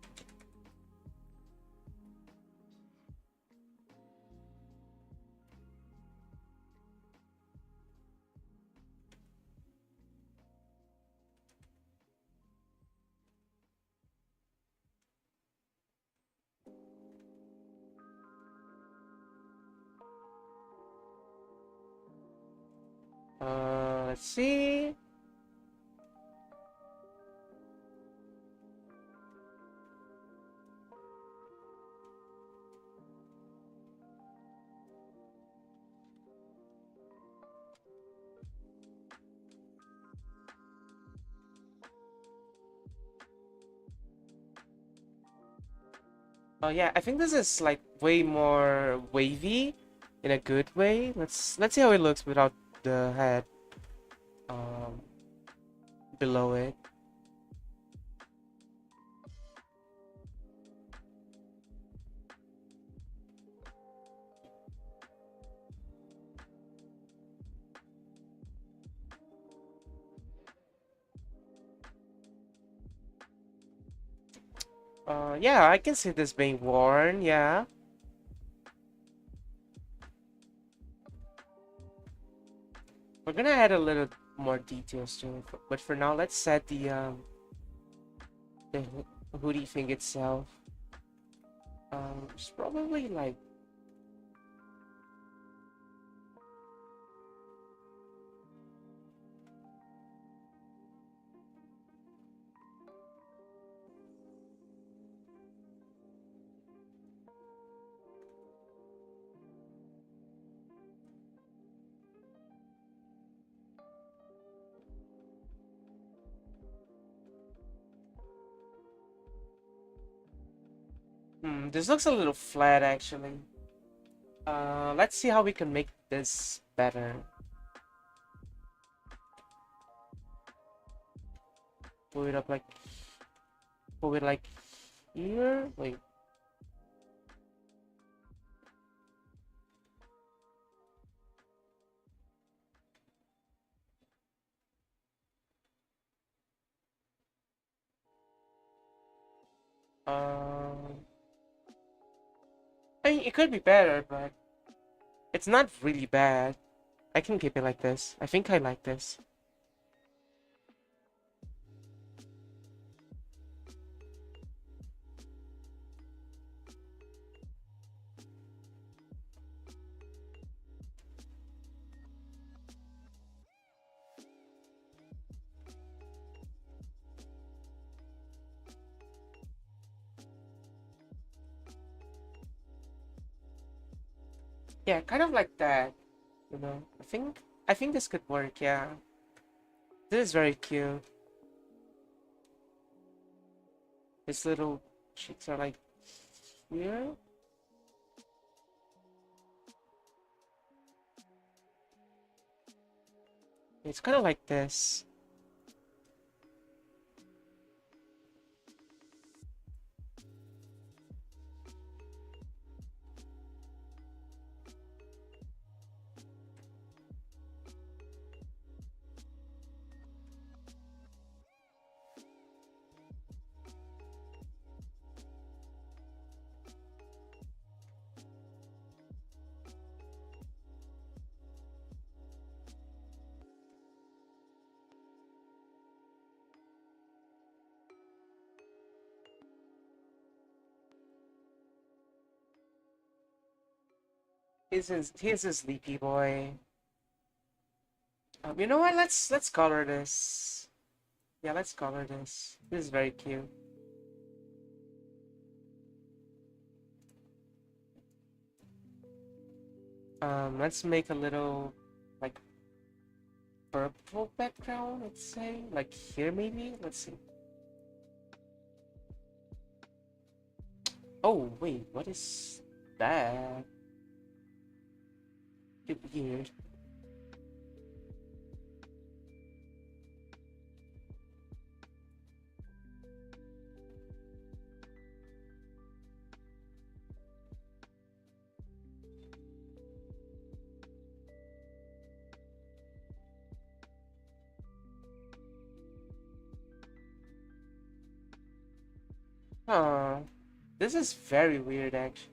S1: Let's see. Oh yeah, I think this is like way more wavy in a good way. Let's see how it looks without the head um below it. Yeah, I can see this being worn, yeah. We're gonna add a little more details to it, but for now, let's set the hoodie thing itself. It's probably like. This looks a little flat actually. Let's see how we can make this better. Pull it up like, pull it like here. Wait. I mean, it could be better, but it's not really bad. I can keep it like this. I think I like this. Yeah, kind of like that. You know, I think this could work. Yeah, this is very cute. His little cheeks are like here. It's kind of like this. He's a sleepy boy. You know what? Let's color this. Yeah, let's color this. This is very cute. Let's make a little like purple background. Let's say like here maybe. Let's see. Oh wait, what is that? Bit weird. Huh. This is very weird actually.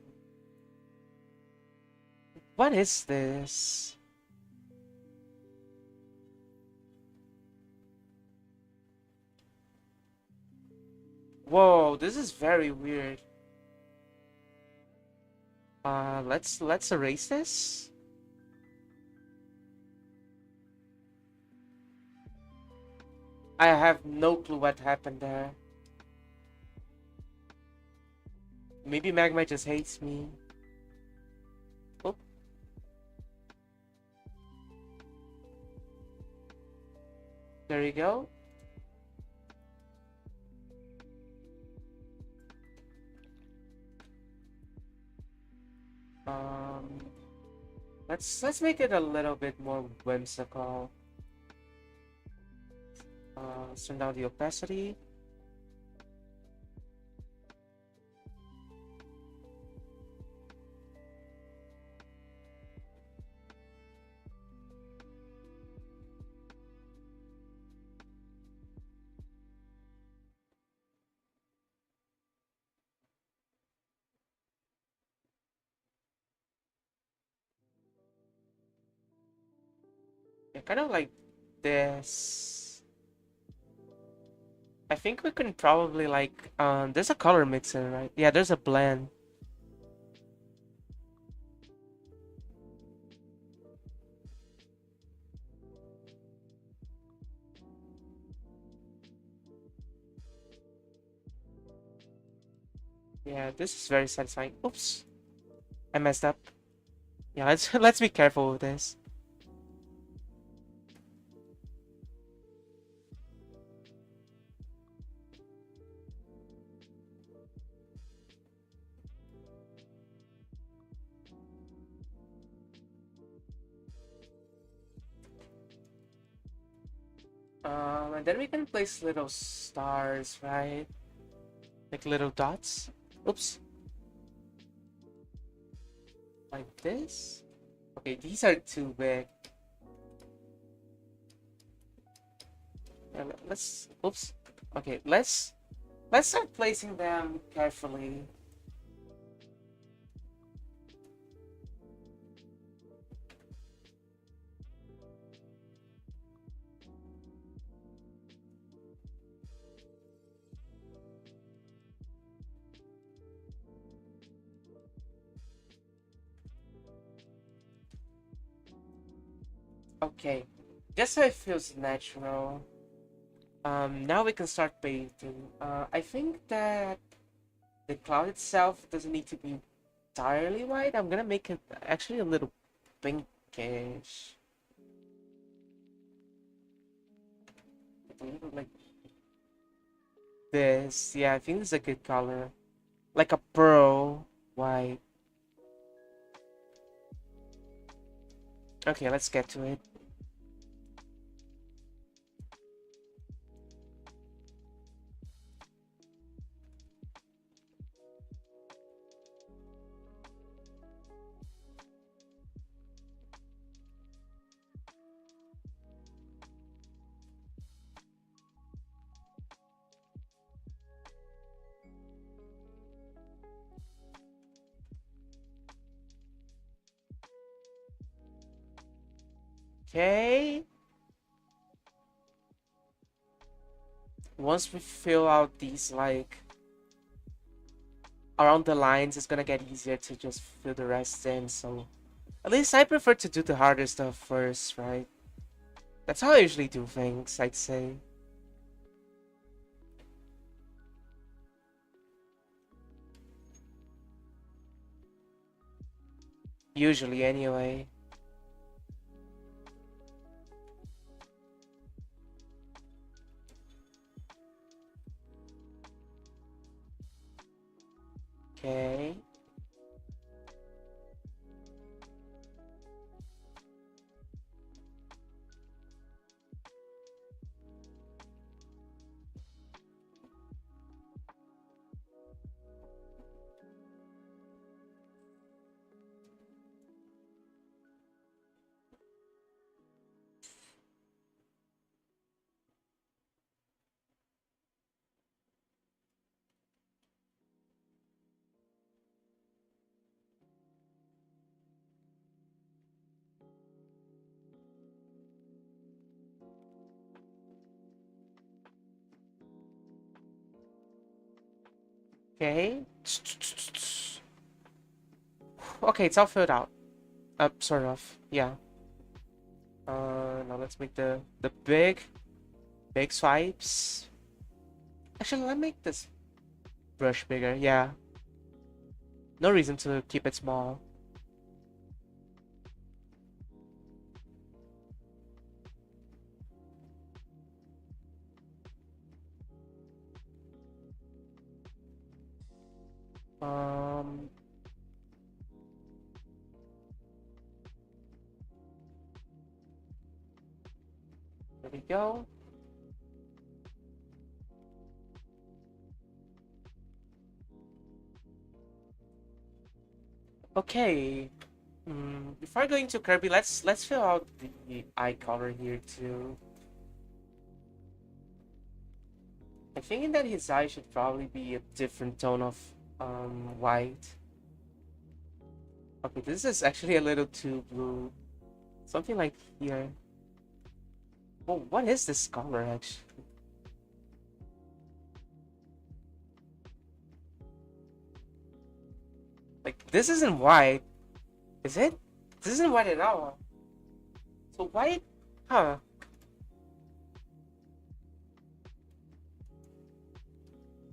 S1: What is this? Whoa, this is very weird. Let's erase this. I have no clue what happened there. Maybe Magma just hates me. Oh, there you go. Um, let's make it a little bit more whimsical. Let's turn down the opacity. Yeah, kind of like this. I think we can probably like there's a color mixer, right? Yeah, there's a blend. Yeah, this is very satisfying. Oops, I messed up. Yeah, let's let's be careful with this. And then we can place little stars, right? Like little dots. Oops. Like this. Okay, these are too big. Let's. Oops. Okay, let's start placing them carefully. Okay, just so it feels natural. Now we can start painting. I think that the cloud itself doesn't need to be entirely white. I'm gonna make it actually a little pinkish. A little like this. Yeah, I think this is a good color. Like a pearl white. Okay, let's get to it. Okay. Once we fill out these like around the lines, it's gonna get easier to just fill the rest in. So at least I prefer to do the harder stuff first, right? That's how I usually do things, I'd say. Usually, anyway. Okay. Okay. Okay, it's all filled out. Sort of. Yeah. Now let's make the big swipes. Actually, let me make this brush bigger. Yeah. No reason to keep it small. Um. There we go. Okay. Before going to Kirby, let's fill out the eye color here too. I think that his eye should probably be a different tone of white. Okay, this is actually a little too blue. Something like here. Oh, what is this color actually? Like this isn't white, is it? This isn't white at all. So white, huh?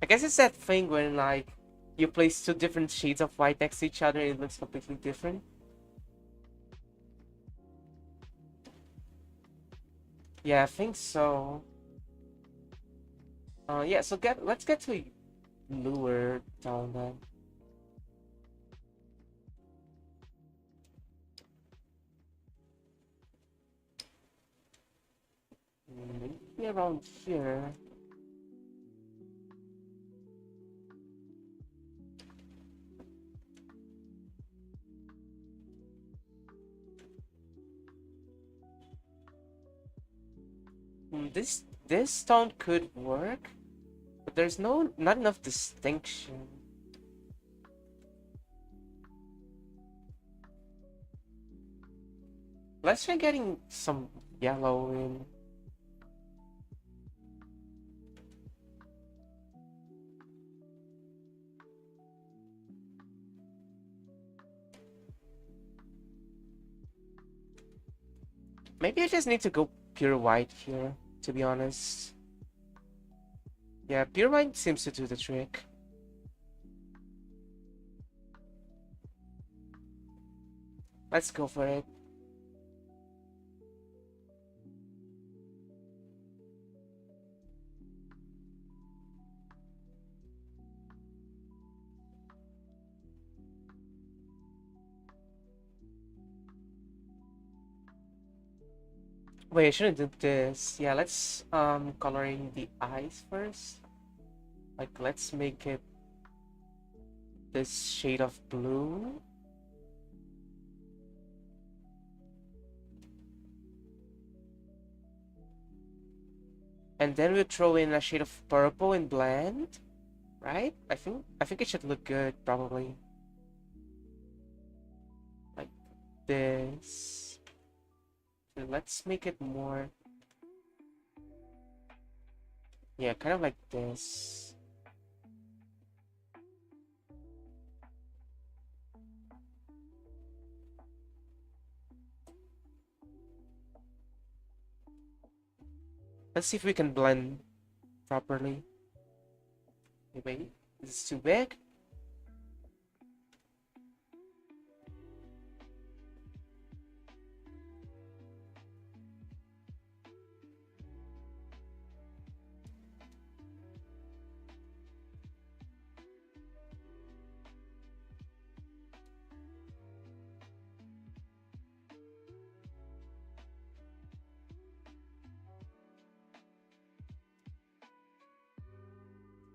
S1: I guess it's that thing when like you place two different shades of white next to each other, it looks completely different. Yeah, I think so. Yeah. So let's get to a bluer tone then. around here. This stone could work, but there's not enough distinction. Let's try getting some yellow in. Maybe I just need to go pure white here, to be honest. Yeah, pure white seems to do the trick. Let's go for it. Wait, I shouldn't do this. Yeah, let's color in the eyes first. Like, let's make it this shade of blue. And then we'll throw in a shade of purple and blend, right? I think it should look good, probably. Like this. So let's make it more, yeah, kind of like this. Let's see if we can blend properly. Wait, this is too big.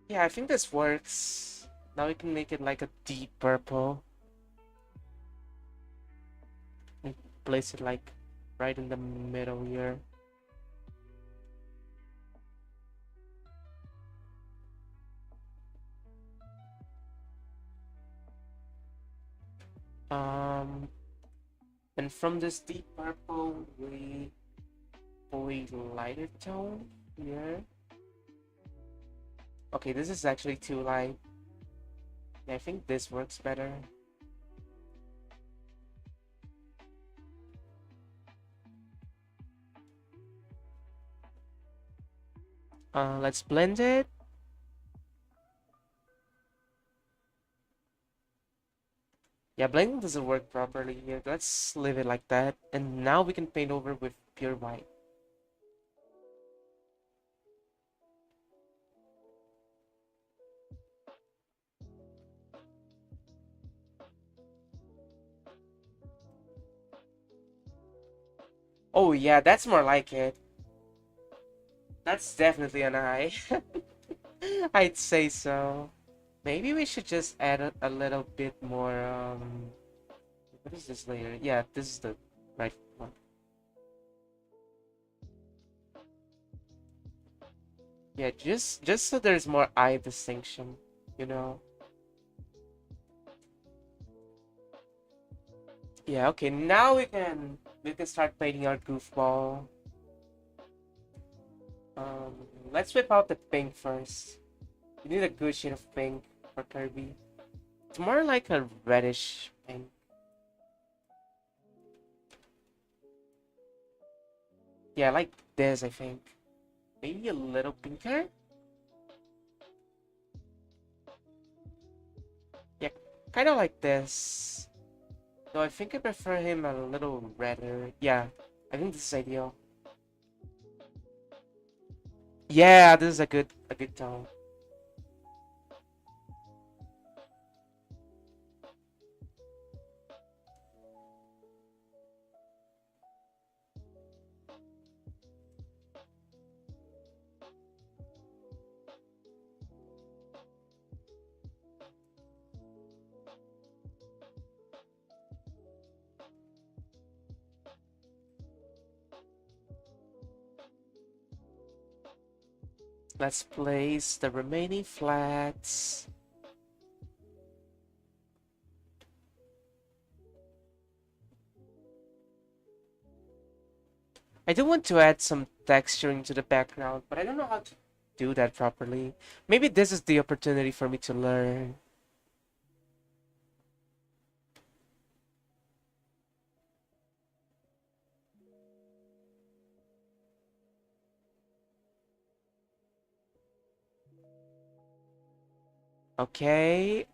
S1: Yeah, I think this works. Now we can make it like a deep purple. And place it like right in the middle here. Um, and from this deep purple, we pull a lighter tone here. Okay, this is actually too light. I think this works better. Let's blend it. Yeah, blending doesn't work properly here. Let's leave it like that. And now we can paint over with pure white. Oh yeah, that's more like it. That's definitely an eye. I'd say so. Maybe we should just add a little bit more, what is this layer? Yeah, this is the right one. Yeah, just so there's more eye distinction, you know? Yeah, okay, now we can start painting our goofball. Let's whip out the pink first. We need a good shade of pink for Kirby. It's more like a reddish pink. Yeah, like this, I think. Maybe a little pinker? Yeah, kind of like this. No, I think I prefer him a little redder. Yeah, I think this is ideal. Yeah, this is a good tone. Let's place the remaining flats. I do want to add some texturing to the background, but I don't know how to do that properly. Maybe this is the opportunity for me to learn. Okay,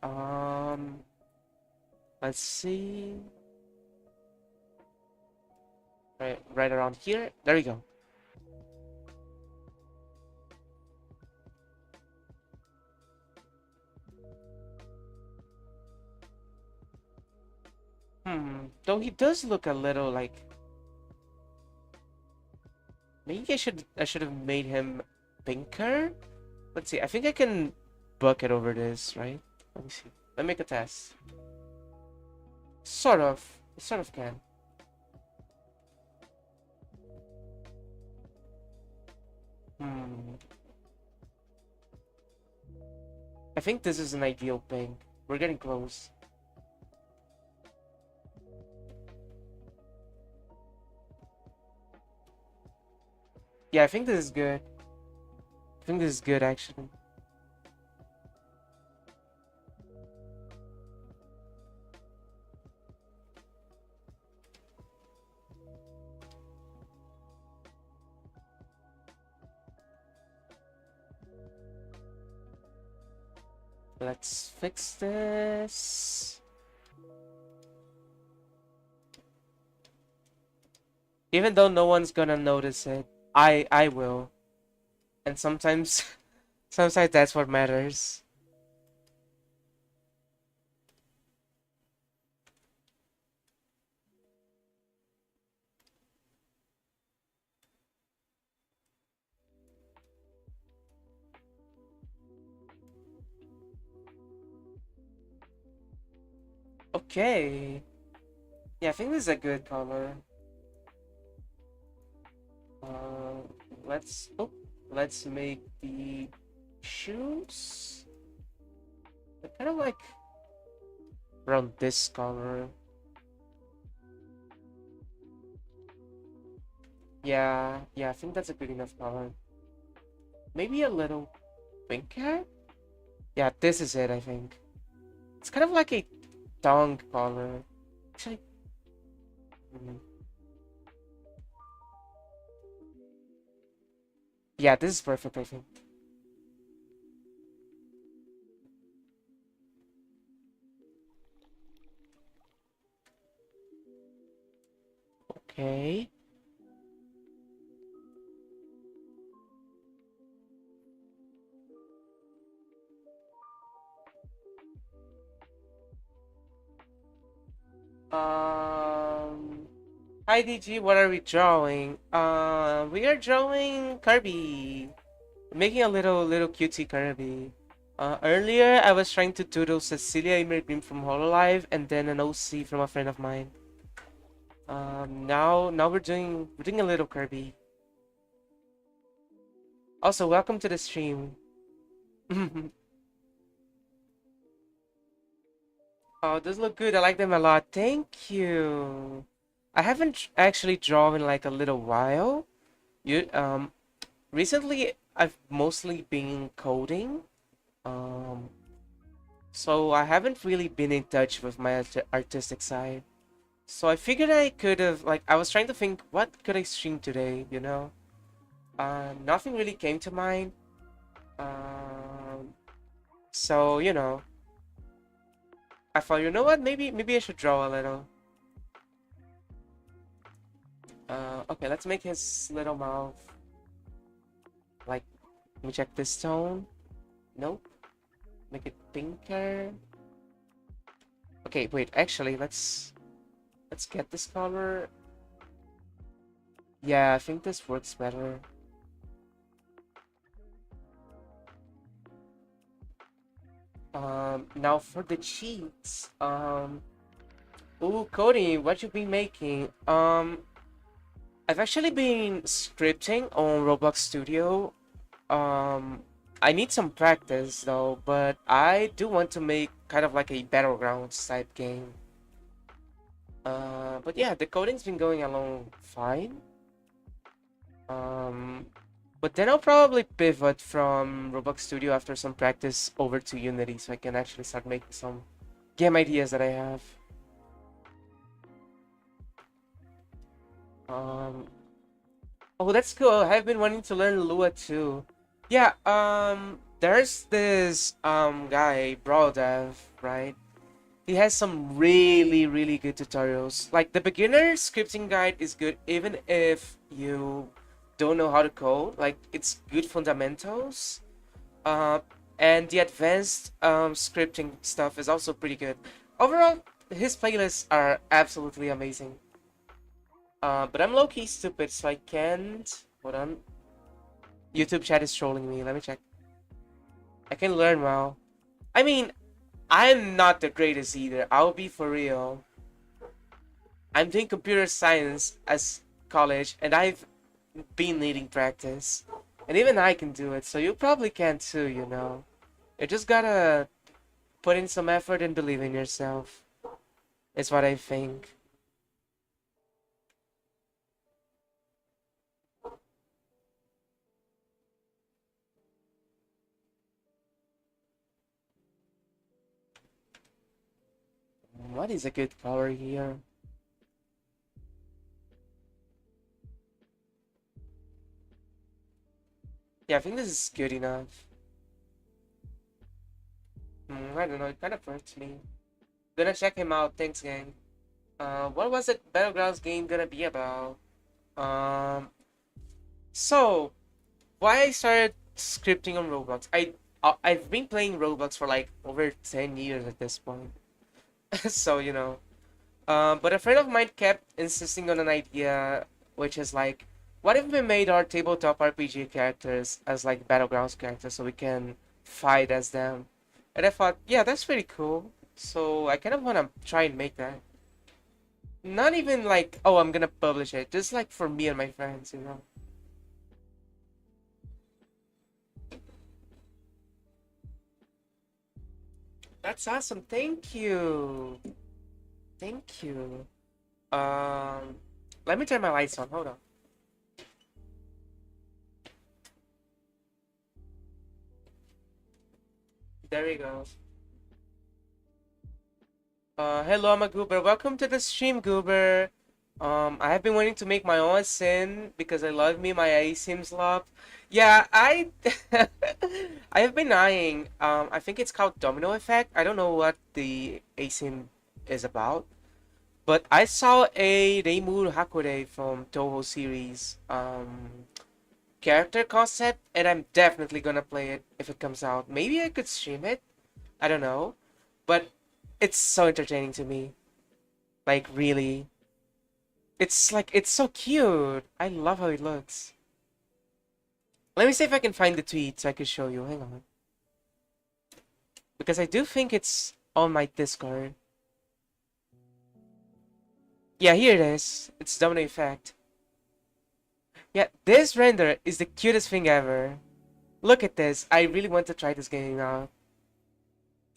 S1: let's see. Right around here. There we go. Though he does look a little like maybe I should have made him pinker. Let's see. I think I can bucket over this, right? Let me see. Let me make a test. Sort of. It sort of can. Hmm. I think this is an ideal pink. We're getting close. Yeah, I think this is good. I think this is good actually. Let's fix this. Even though no one's gonna notice it, I will. And sometimes sometimes that's what matters. Okay. Yeah, I think this is a good color. Uh, let's make the shoes kind of like around this color. Yeah, I think that's a good enough color. Maybe a little pinker? Yeah, this is it, I think. It's kind of like a tongue color. Actually, mm, yeah, this is perfect, I think. Okay. Hi DG, what are we drawing? We are drawing Kirby. Making a little cutie Kirby. Earlier I was trying to doodle Cecilia Immerbeam from Hololive and then an OC from a friend of mine. Now we're doing a little Kirby. Also, welcome to the stream. Oh, those look good. I like them a lot. Thank you. I haven't actually drawn in like a little while. You recently I've mostly been coding. Um so I haven't really been in touch with my artistic side. So I figured I could have like I was trying to think what could I stream today, you know? Nothing really came to mind. Um so, you know, I thought, you know what? Maybe I should draw a little. Okay, let's make his little mouth like, let me check this tone. Nope. Make it pinker. Okay, wait, actually, let's get this color. Yeah, I think this works better. Now for the cheeks. Ooh, Cody, what you been making? I've actually been scripting on Roblox Studio. I need some practice though, but I do want to make kind of like a battlegrounds type game. But yeah, the coding's been going along fine. Um, but then I'll probably pivot from Roblox Studio after some practice over to Unity so I can actually start making some game ideas that I have. Um, oh, that's cool. I've been wanting to learn Lua too. Yeah, there's this guy, Brodev, right? He has some really good tutorials. Like the beginner scripting guide is good even if you don't know how to code. Like it's good fundamentals. Uh, and the advanced scripting stuff is also pretty good. Overall, his playlists are absolutely amazing. But I'm low-key stupid, so I can't. Hold on. YouTube chat is trolling me. Let me check. I can learn well. I mean, I'm not the greatest either. I'll be for real. I'm doing computer science as college, and I've been leading practice. And even I can do it, so you probably can too, you know. You just gotta put in some effort and believe in yourself. Is what I think. What is a good color here? Yeah, I think this is good enough. I don't know, it kind of hurts me. Gonna check him out, thanks gang. What was it Battlegrounds game gonna be about? Um, so, why I started scripting on Roblox? I've been playing Roblox for like over 10 years at this point. So, you know. But a friend of mine kept insisting on an idea, which is like, what if we made our tabletop RPG characters as like battlegrounds characters so we can fight as them? And I thought, yeah, that's pretty cool. So I kind of want to try and make that. Not even like, oh, I'm gonna publish it. Just like for me and my friends, you know. That's awesome. Thank you. Thank you. Um, Let me turn my lights on. Hold on. There we go. Hello, I'm a Goober. Welcome to the stream, Goober. I have been wanting to make my own sin because I love me my ASIMs love. Yeah, I have been eyeing. I think it's called Domino Effect. I don't know what the ASIM is about, but I saw a Reimu Hakure from Toho series character concept, and I'm definitely gonna play it if it comes out. Maybe I could stream it. I don't know, but it's so entertaining to me. Like really, it's like it's so cute. I love how it looks. Let me see if I can find the tweet so I can show you. Hang on, because I do think it's on my Discord. Yeah, here it is. It's Domino Effect. Yeah, this render is the cutest thing ever. Look at this. I really want to try this game out.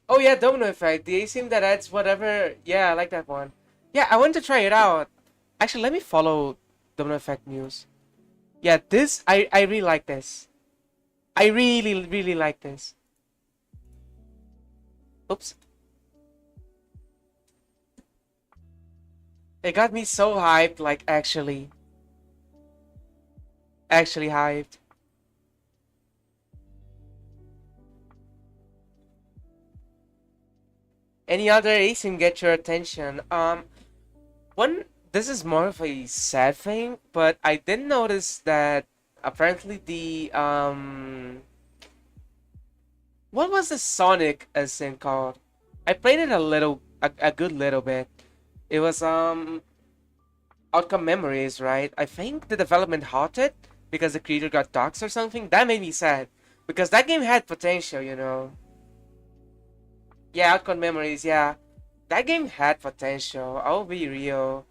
S1: Oh yeah, Domino Effect. The ASIM that adds whatever. Yeah, I like that one. Yeah, I want to try it out. Actually, let me follow Domino Effect news. Yeah, this I really like this. I really like this. Oops. It got me so hyped, like actually hyped. Any other ASIM get your attention? One, this is more of a sad thing, but I did notice that apparently what was the Sonic ASIM called? I played it a good little bit. It was Outcome Memories, right? I think the development halted because the creator got doxxed or something. That made me sad because that game had potential, you know. Yeah, Outcome Memories, yeah. That game had potential, I'll be real.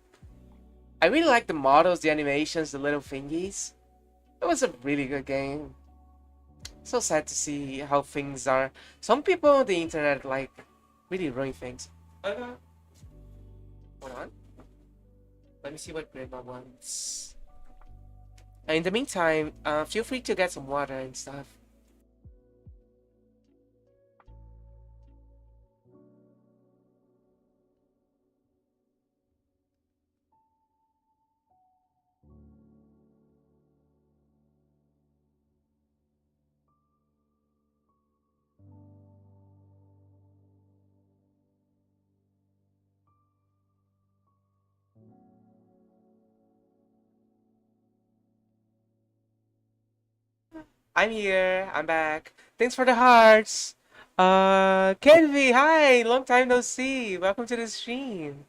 S1: I really like the models, the animations, the little thingies. It was a really good game. So sad to see how things are. Some people on the internet like really ruin things. Hold on. Let me see what Grandma wants. And in the meantime, feel free to get some water and stuff. I'm here. I'm back. Thanks for the hearts. Kenvi, hi. Long time no see. Welcome to the stream.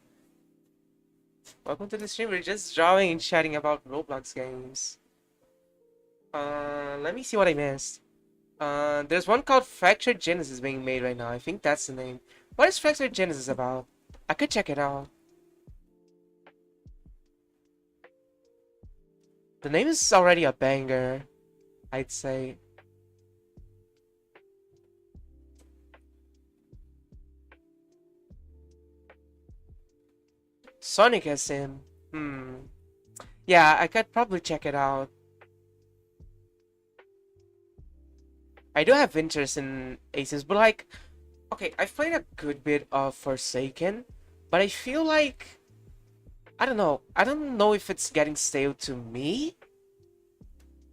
S1: Welcome to the stream. We're just drawing and chatting about Roblox games. Let me see what I missed. There's one called Fractured Genesis being made right now. I think that's the name. What is Fractured Genesis about? I could check it out. The name is already a banger, I'd say. Sonic has him. Yeah, I could probably check it out. I do have interest in Aces, but like, okay, I've played a good bit of Forsaken, but I feel like, I don't know. I don't know if it's getting stale to me,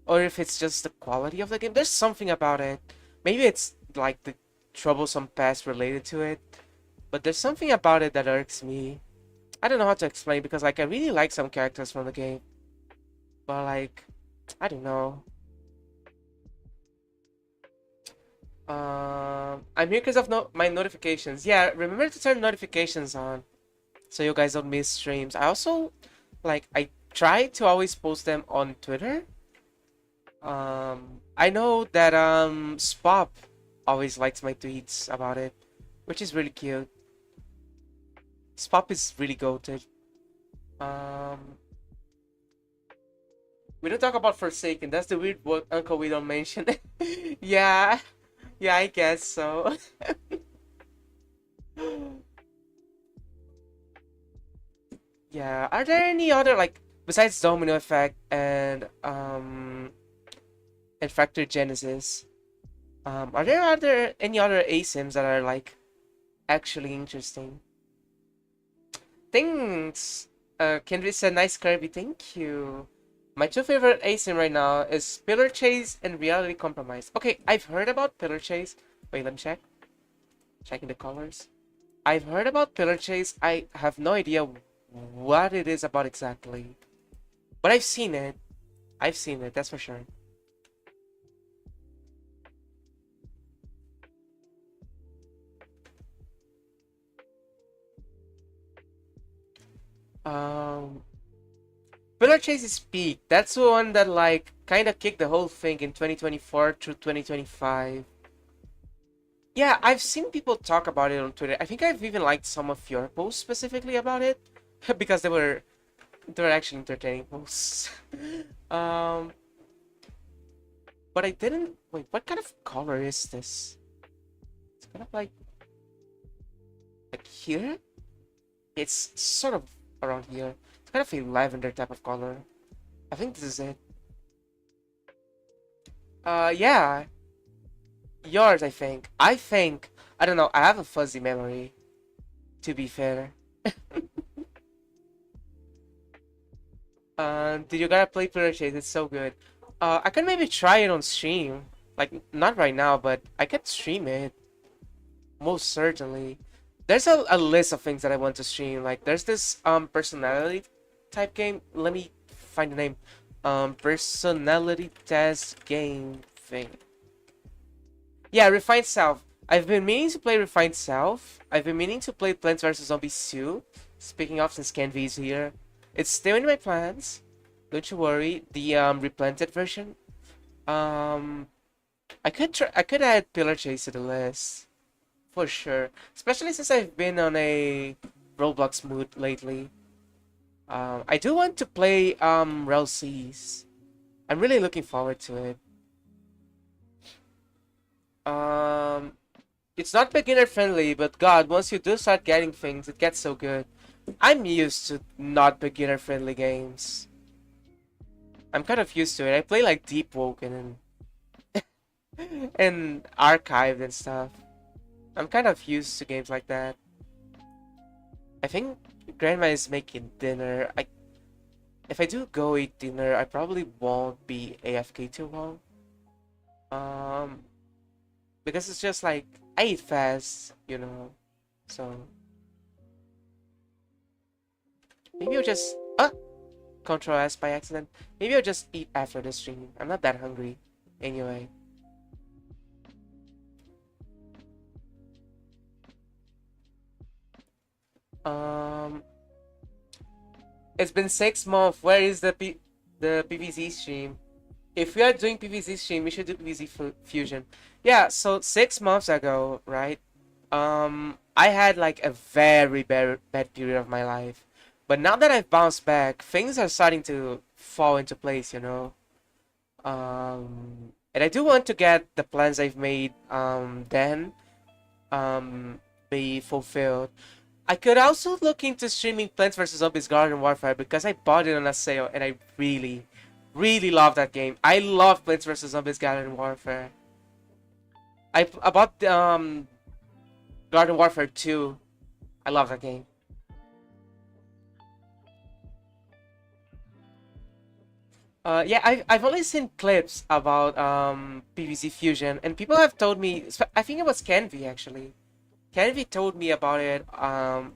S1: or if it's just the quality of the game. There's something about it. Maybe it's like the troublesome past related to it, but there's something about it that irks me. I don't know how to explain because like I really like some characters from the game, but like I don't know. I'm here because of my notifications. Yeah, remember to turn notifications on so you guys don't miss streams. I also like I try to always post them on Twitter. I know that Spop always likes my tweets about it, which is really cute. Spop is really goated. Um, we don't talk about Forsaken. That's the weird word, Uncle. We don't mention. Yeah, yeah, I guess so. Yeah. Are there any other like besides Domino Effect and Factor Genesis? Are there any other ASIMs that are like actually interesting? Thanks. Kendrick said nice Kirby, thank you. My two favorite ASIM right now is Pillar Chase and Reality Compromise. Okay, I've heard about Pillar Chase. Wait, let me check. Checking the colors. I've heard about Pillar Chase. I have no idea what it is about exactly. But I've seen it. I've seen it, that's for sure. Um, Pillar Chase is peak. That's the one that like kind of kicked the whole thing in 2024 through 2025. Yeah, I've seen people talk about it on Twitter. I think I've even liked some of your posts specifically about it because they were actually entertaining posts. um, but I didn't wait. What kind of color is this? It's kind of like here. It's sort of around here. It's kind of a lavender type of color. I think this is it. Yeah, yours. I think. I think. I don't know. I have a fuzzy memory. To be fair. Did you gotta play Pillar Chase? It's so good. I can maybe try it on stream. Like, not right now, but I can stream it. Most certainly. There's a list of things that I want to stream. Like, there's this personality type game. Let me find the name. Personality test game thing. Yeah, Refined Self. I've been meaning to play Refined Self. I've been meaning to play Plants vs Zombies 2. Speaking of, since Canvy is here. It's still in my plans. Don't you worry. The replanted version. Um, I could add Pillar Chase to the list for sure. Especially since I've been on a Roblox mood lately. I do want to play Rel Cs. I'm really looking forward to it. Um, it's not beginner friendly, but God, once you do start getting things, it gets so good. I'm used to not beginner friendly games. I'm kind of used to it. I play like Deep Woken and Archived and stuff. I'm kind of used to games like that. I think Grandma is making dinner. If I do go eat dinner, I probably won't be AFK too long. Um, because it's just like I eat fast, you know. So maybe I'll just Control S by accident. Maybe I'll just eat after the stream. I'm not that hungry, anyway. Um, it's been 6 months. Where is the PVZ stream? If we are doing PVZ stream, we should do PVZ fusion. Yeah. So 6 months ago, right? I had like a very bad period of my life, but now that I've bounced back, things are starting to fall into place. You know. And I do want to get the plans I've made then be fulfilled. I could also look into streaming Plants vs Zombies Garden Warfare because I bought it on a sale and I really love that game. I love Plants vs Zombies Garden Warfare. I bought Garden Warfare 2. I love that game. Yeah, I've only seen clips about PVC Fusion, and people have told me. I think it was Canvy actually. Canvy told me about it on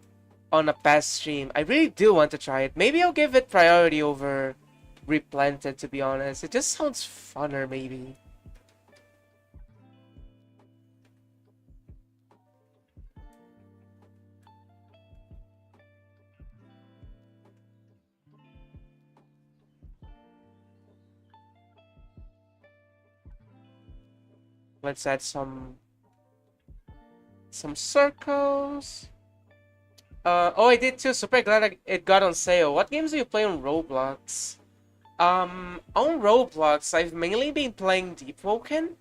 S1: a past stream. I really do want to try it. Maybe I'll give it priority over Replanted. To be honest, it just sounds funner. Maybe. Let's add some circles. Oh, I did too. Super glad it got on sale. What games do you play on Roblox? On Roblox, I've mainly been playing Deep Woken.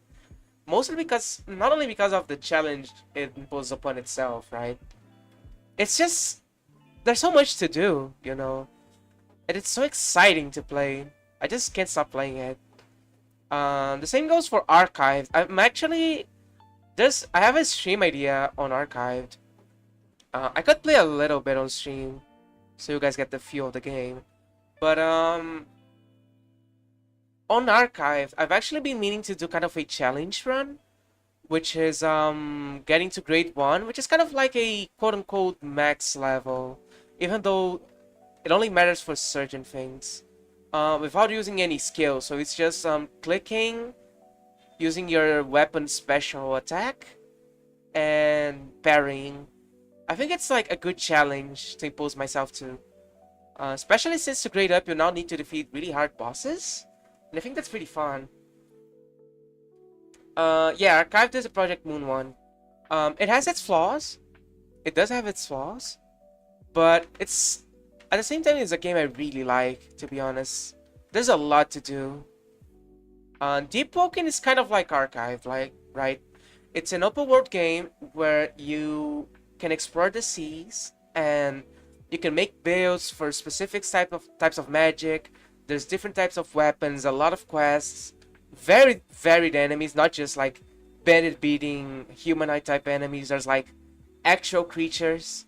S1: Mostly because, not only because of the challenge it imposes upon itself, right? It's just, there's so much to do, you know? And it's so exciting to play. I just can't stop playing it. The same goes for Archived. I'm actually, I have a stream idea on Archived. I could play a little bit on stream, so you guys get the feel of the game. But on Archive, I've actually been meaning to do kind of a challenge run, which is getting to grade 1, which is kind of like a quote-unquote max level, even though it only matters for certain things, without using any skill. So it's just clicking, using your weapon special attack, and parrying. I think it's like a good challenge to impose myself to. Especially since to grade up, you now need to defeat really hard bosses. And I think that's pretty fun. Yeah, Archived is a Project Moon one. It has its flaws. It does have its flaws. But it's, at the same time, it's a game I really like, to be honest. There's a lot to do. Deep Woken is kind of like Archived, like, right? It's an open world game where you can explore the seas and you can make builds for specific types of magic. There's different types of weapons, a lot of quests, very varied enemies, not just like bandit beating humanoid type enemies. There's like actual creatures.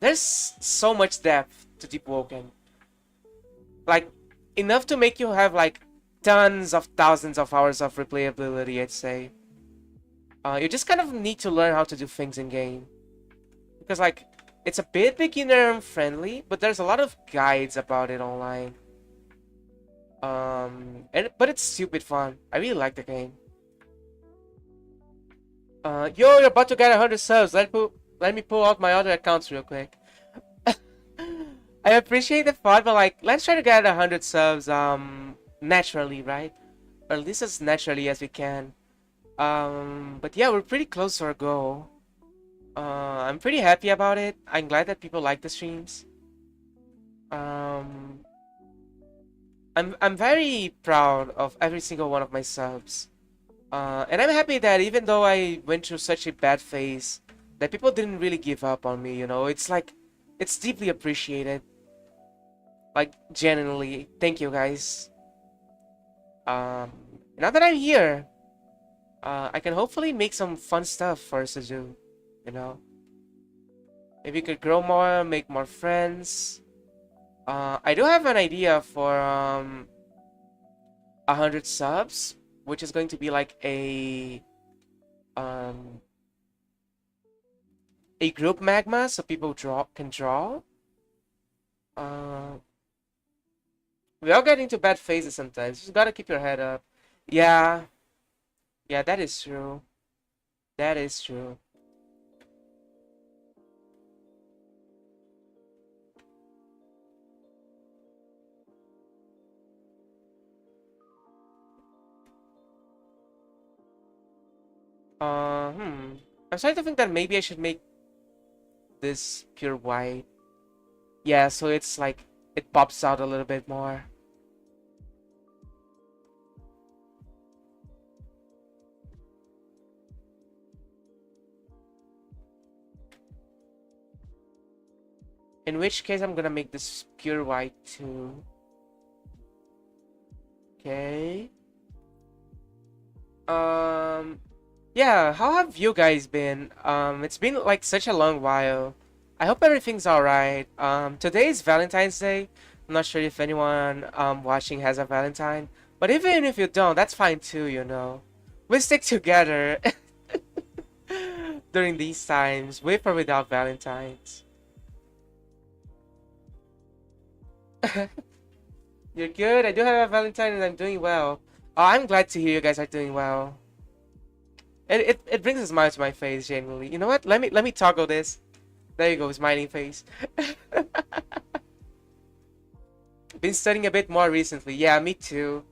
S1: There's so much depth to Deep Woken. Like enough to make you have like tons of thousands of hours of replayability, I'd say. You just kind of need to learn how to do things in game. Because like it's a bit beginner friendly, but there's a lot of guides about it online. But it's stupid fun. I really like the game. Yo, you're about to get 100 subs. Let me pull out my other accounts real quick. I appreciate the fun, but like, let's try to get 100 subs naturally, right? Or at least as naturally as we can. But yeah, we're pretty close to our goal. I'm pretty happy about it. I'm glad that people like the streams. I'm very proud of every single one of my subs. And I'm happy that even though I went through such a bad phase, that people didn't really give up on me, you know? It's like, it's deeply appreciated. Like, genuinely. Thank you, guys. Um, Now that I'm here, I can hopefully make some fun stuff for us to do, you know? Maybe we could grow more, make more friends. I do have an idea for 100 subs, which is going to be like um a group magma, so people can draw. Uh, we all get into bad phases sometimes. You just gotta keep your head up. Yeah, yeah, that is true. That is true. Hmm. I'm starting to think that maybe I should make this pure white. Yeah, so it's like it pops out a little bit more. In which case, I'm gonna make this pure white too. Okay. Um, yeah, how have you guys been? It's been like such a long while. I hope everything's alright. Today is Valentine's Day. I'm not sure if anyone watching has a Valentine, but even if you don't, that's fine too, you know. We stick together during these times, with or without Valentines. You're good. I do have a Valentine and I'm doing well. Oh, I'm glad to hear you guys are doing well. It brings a smile to my face, genuinely. You know what? Let me toggle this. There you go, smiling face. Been studying a bit more recently. Yeah, me too.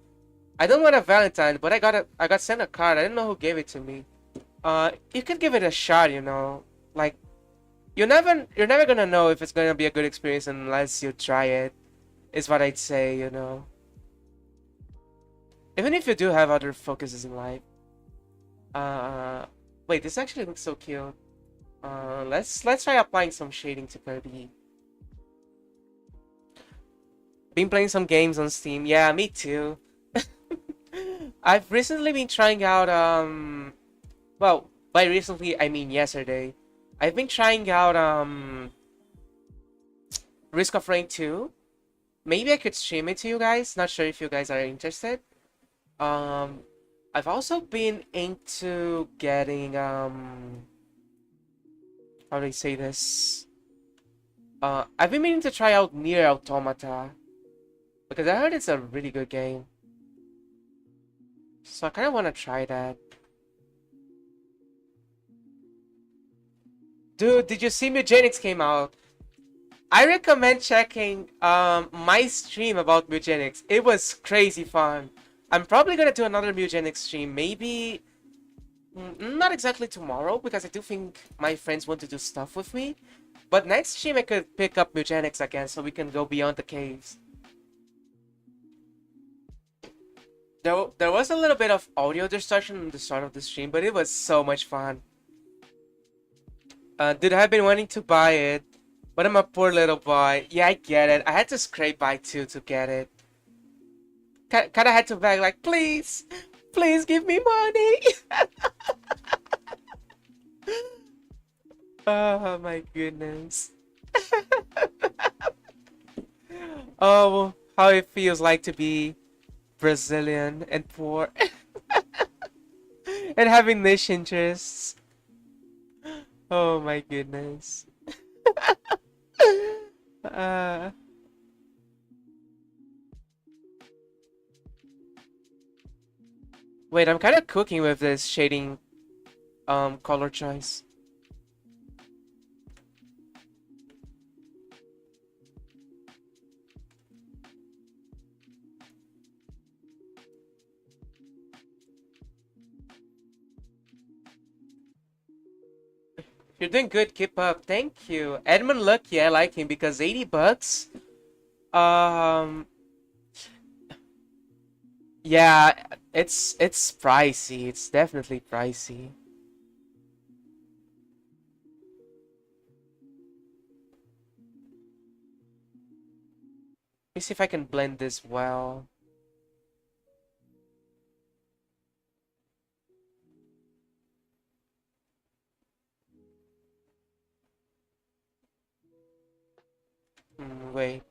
S1: I don't want a Valentine, but I got sent a card. I didn't know who gave it to me. You could give it a shot, you know. Like you're never gonna know if it's gonna be a good experience unless you try it. Is what I'd say, you know. Even if you do have other focuses in life. Uh, Wait, this actually looks so cute. Let's try applying some shading to Kirby. Been playing some games on Steam. Yeah, me too. I've recently been trying out well, by recently I mean yesterday. I've been trying out Risk of Rain 2. Maybe I could stream it to you guys. Not sure if you guys are interested. Um I've also been into getting how do I say this? I've been meaning to try out Near Automata because I heard it's a really good game. So I kind of want to try that. Dude, did you see Mugenics came out? I recommend checking my stream about Mugenics. It was crazy fun. I'm probably gonna do another Mugenics stream, maybe not exactly tomorrow because I do think my friends want to do stuff with me. But next stream I could pick up Mugenics again so we can go beyond the caves. There was a little bit of audio distortion at the start of the stream, but it was so much fun. Dude, I've been wanting to buy it, but I'm a poor little boy. Yeah, I get it. I had to scrape by two to get it. Kind of had to beg, like, please, please give me money. Oh my goodness. Oh, how it feels like to be Brazilian and poor and having niche interests. Oh my goodness. uh, Wait, I'm kind of cooking with this shading color choice. You're doing good, keep up. Thank you. Edmund Lucky, I like him because 80 bucks. Um Yeah, it's pricey. It's definitely pricey. Let me see if I can blend this well. Wait.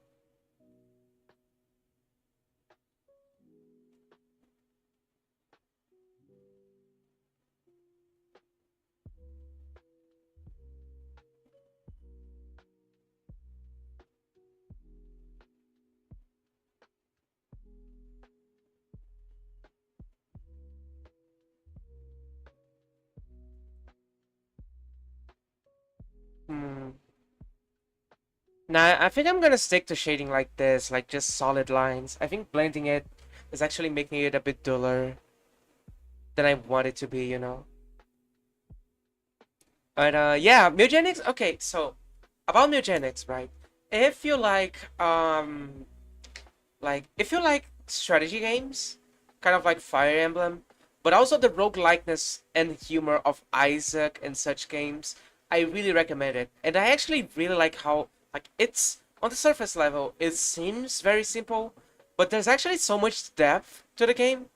S1: Hmm. Nah, I think I'm gonna stick to shading like this, like just solid lines. I think blending it is actually making it a bit duller than I want it to be, you know. But yeah, Mugenics. Okay, so about Mugenics, right? If you like if you like strategy games, kind of like Fire Emblem, but also the roguelikeness and humor of Isaac and such games, I really recommend it. And I actually really like how like it's on the surface level, it seems very simple, but there's actually so much depth to the game.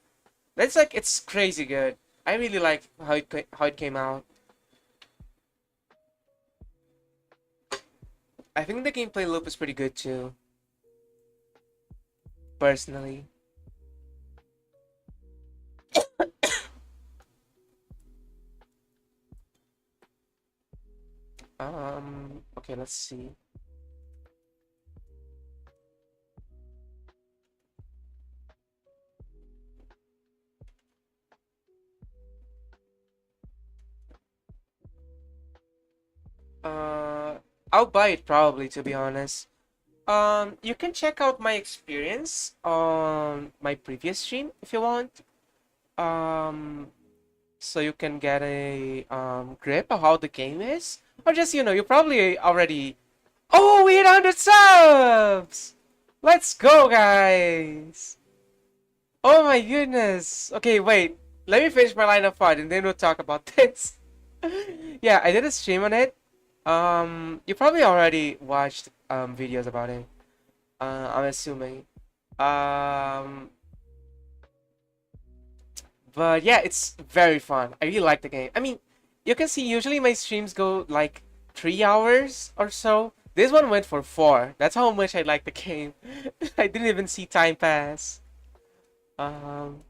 S1: That's like it's crazy good. I really like how it came out. I think the gameplay loop is pretty good too, personally. Okay, let's see. Uh, I'll buy it probably, to be honest. You can check out my experience on my previous stream if you want. Um, so you can get a grip of how the game is, or just you probably already. Oh, we hit 100 subs! Let's go, guys! Oh my goodness. Okay, wait. Let me finish my line of thought and then we'll talk about this. Yeah, I did a stream on it. You probably already watched videos about it. I'm assuming. Um, but yeah, it's very fun. I really like the game. I mean, you can see usually my streams go like 3 hours or so. This one went for 4. That's how much I like the game. I didn't even see time pass. Um,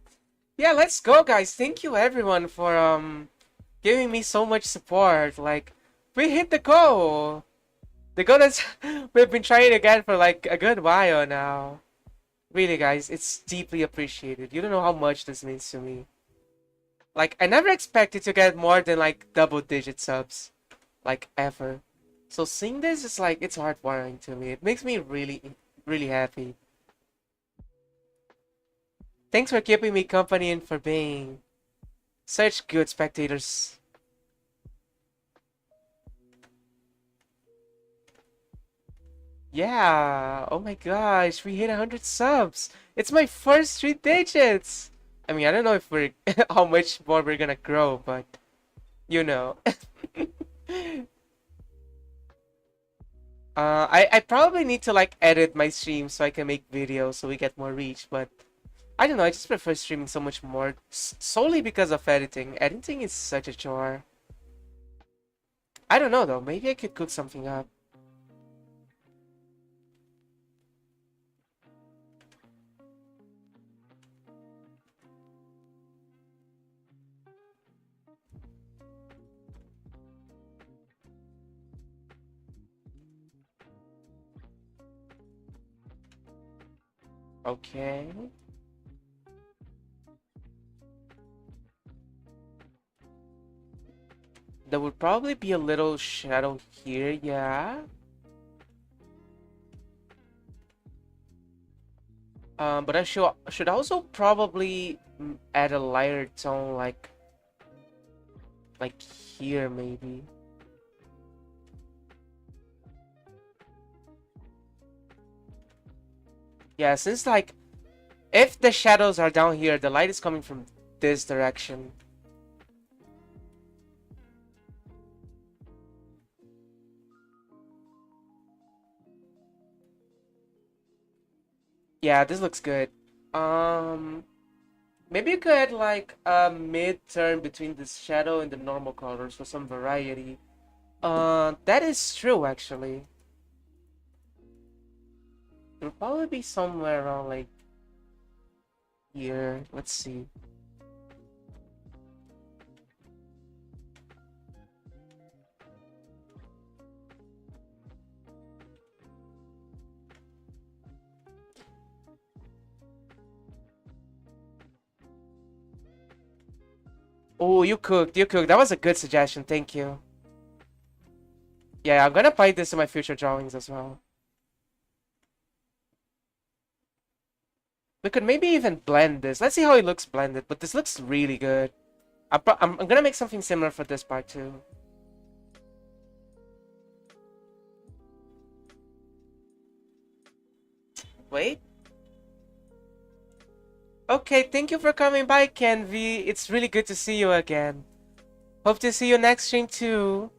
S1: yeah, let's go, guys. Thank you everyone for giving me so much support. Like, we hit the goal. The goal that's we've been trying to get for like a good while now. Really, guys, it's deeply appreciated. You don't know how much this means to me. Like, I never expected to get more than like double-digit subs, like ever. So seeing this is like it's heartwarming to me. It makes me really, really happy. Thanks for keeping me company and for being such good spectators. Yeah. Oh my gosh, we hit 100 subs. It's my first 3 digits. I mean, I don't know if we're how much more we're gonna grow, but you know. I probably need to like edit my stream so I can make videos so we get more reach, but I don't know. I just prefer streaming so much more solely because of editing. Editing is such a chore. I don't know though. Maybe I could cook something up. Okay. There would probably be a little shadow here, yeah. But I should also probably add a lighter tone like here maybe. Yeah, since like If the shadows are down here, the light is coming from this direction. Yeah, this looks good. Um, Maybe you could add like a mid-turn between the shadow and the normal colors for some variety. That is true actually. It'll probably be somewhere around like here. Let's see. Oh, you cooked, you cooked. That was a good suggestion. Thank you. Yeah, I'm gonna apply this to my future drawings as well. We could maybe even blend this. Let's see how it looks blended, but this looks really good. I'm gonna make something similar for this part too. Wait. Okay, thank you for coming by, Kenvi. It's really good to see you again. Hope to see you next stream too.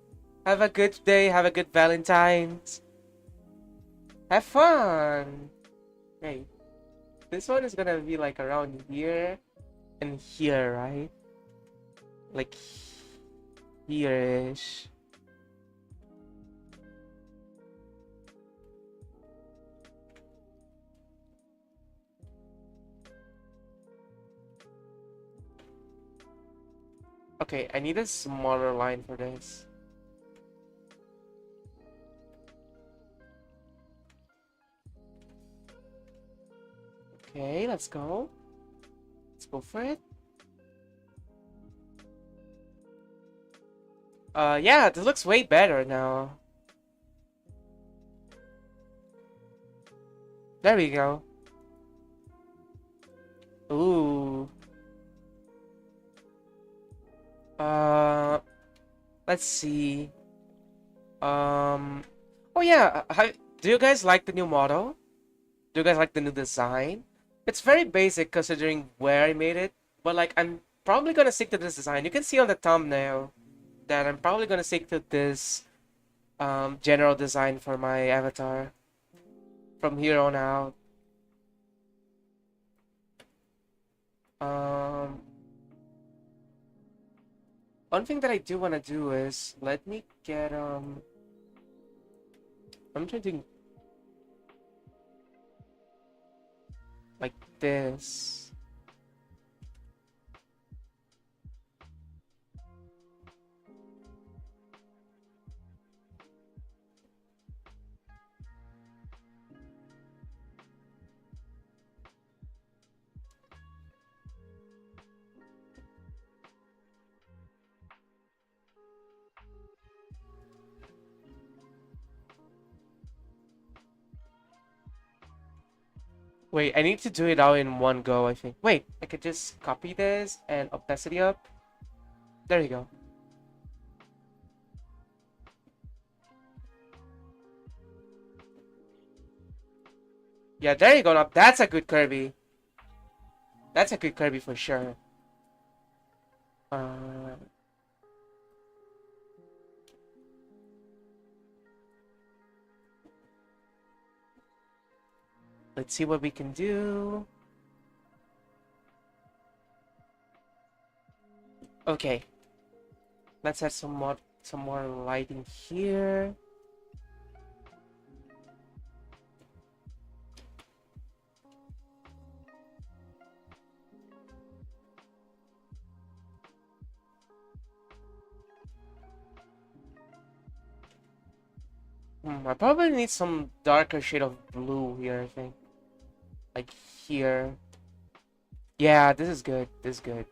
S1: Have a good day. Have a good Valentine's. Have fun. Hey, this one is gonna be like around here and here, right? Like here-ish. Okay, I need a smaller line for this. Okay, let's go. Let's go for it. Yeah, this looks way better now. There we go. Ooh. Uh, let's see. Um, oh yeah, do you guys like the new model? Do you guys like the new design? It's very basic considering where I made it, but like I'm probably gonna stick to this design. You can see on the thumbnail that I'm probably gonna stick to this general design for my avatar from here on out. Um, One thing that I do want to do is let me get I'm trying to like this. Wait, I need to do it all in one go, I think. Wait, I could just copy this and opacity up. There you go. Yeah, there you go. Now that's a good Kirby. That's a good Kirby for sure. Uh, let's see what we can do. Okay, let's add some more lighting here. I probably need some darker shade of blue here, I think. Like here. Yeah, this is good. This is good.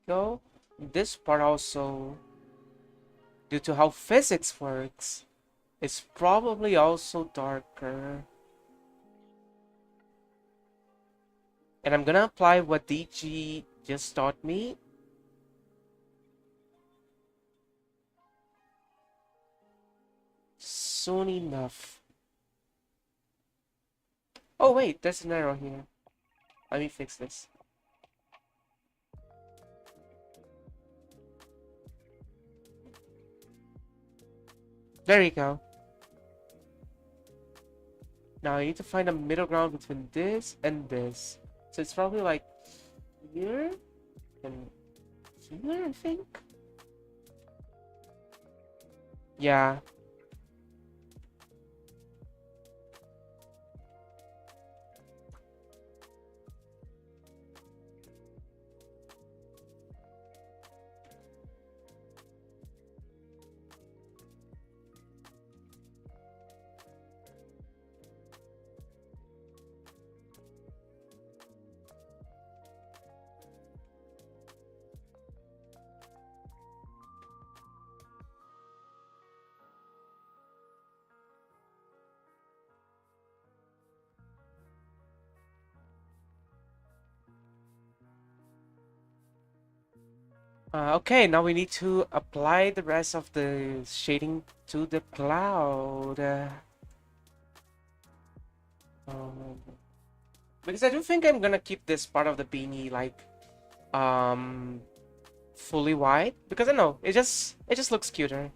S1: Go. This part also, due to how physics works, It's probably also darker. And I'm gonna apply what DG just taught me. Soon enough. Oh wait, there's an arrow here. Let me fix this. There you go. Now I need to find a middle ground between this and this. So it's probably like here and here, I think. Yeah. Okay, now we need to apply the rest of the shading to the cloud. Um, because I do think I'm gonna keep this part of the beanie like um fully white because I know it just looks cuter.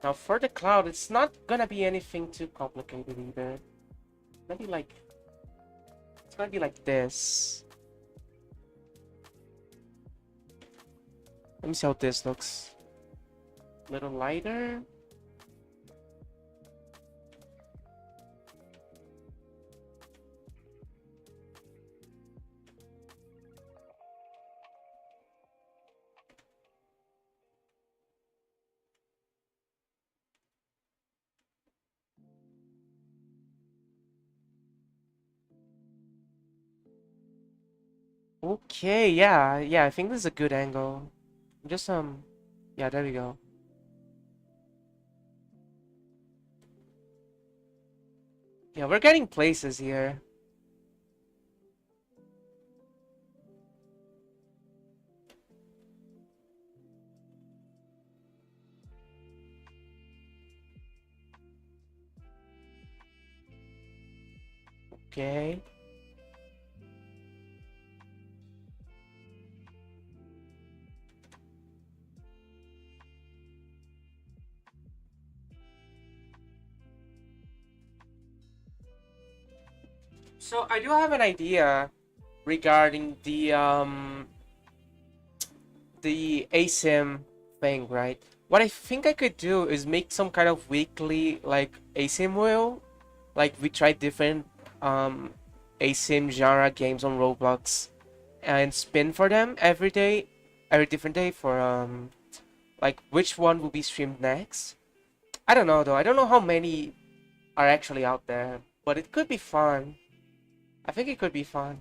S1: Now for the cloud, it's not gonna be anything too complicated either. Maybe like it's gonna be like this. Let me see how this looks. A little lighter. Okay, yeah, I think this is a good angle. Just yeah, there we go. Yeah, we're getting places here. Okay. So I do have an idea regarding the ASIM thing, right? What I think I could do is make some kind of weekly like ASIM wheel. Like we try different ASIM genre games on Roblox and spin for them every day, every different day for like which one will be streamed next. I don't know though. I don't know how many are actually out there, but it could be fun. I think it could be fun.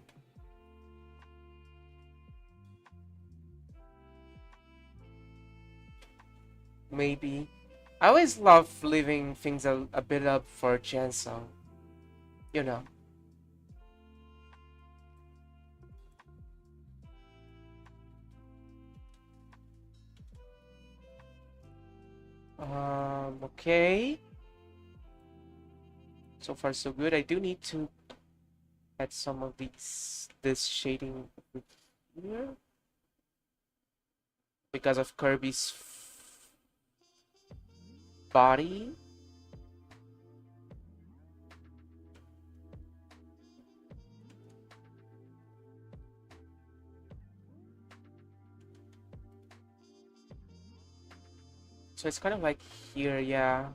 S1: Maybe. I always love leaving things a bit up for a chance, so you know. Okay. So far so good. I do need to add some of this shading here because of Kirby's body. So it's kind of like here, yeah.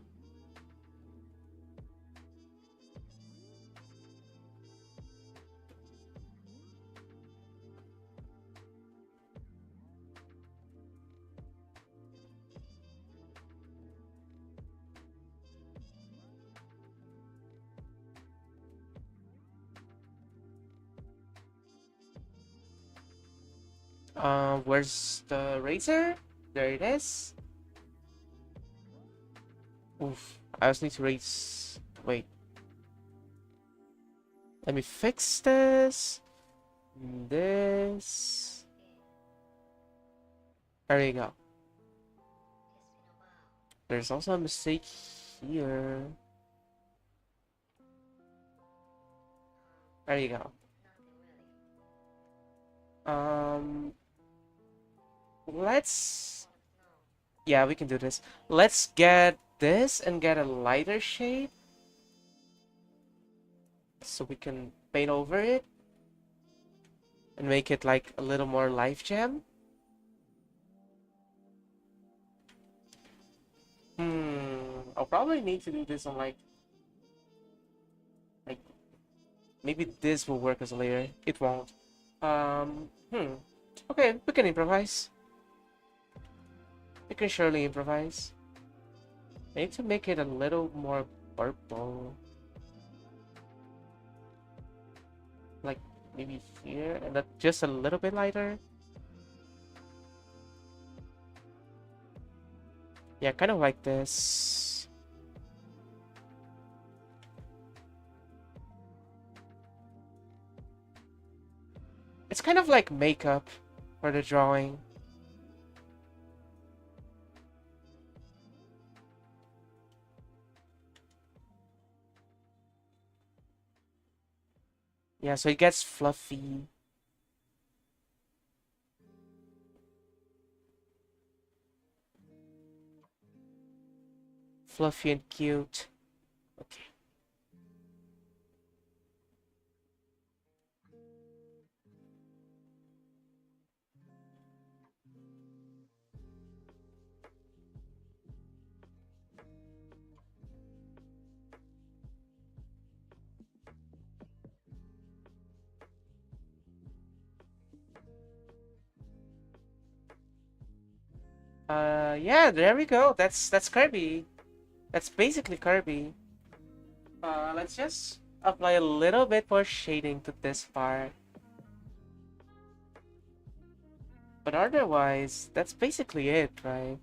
S1: Where's the razor? There it is. Oof. I just need to raise. Wait. Let me fix this. This. There you go. There's also a mistake here. There you go. Let's. Yeah, we can do this. Let's get this and get a lighter shade. So we can paint over it. And make it like a little more life gem. I'll probably need to do this on like maybe this will work as a layer. It won't. Okay, we can improvise. We can surely improvise. I need to make it a little more purple. Like maybe here and just a little bit lighter. Yeah, kind of like this. It's kind of like makeup for the drawing. Yeah, so it gets fluffy. Fluffy and cute. Okay. Yeah, there we go. That's Kirby. That's basically Kirby. Let's just apply a little bit more shading to this part. But otherwise, that's basically it, right?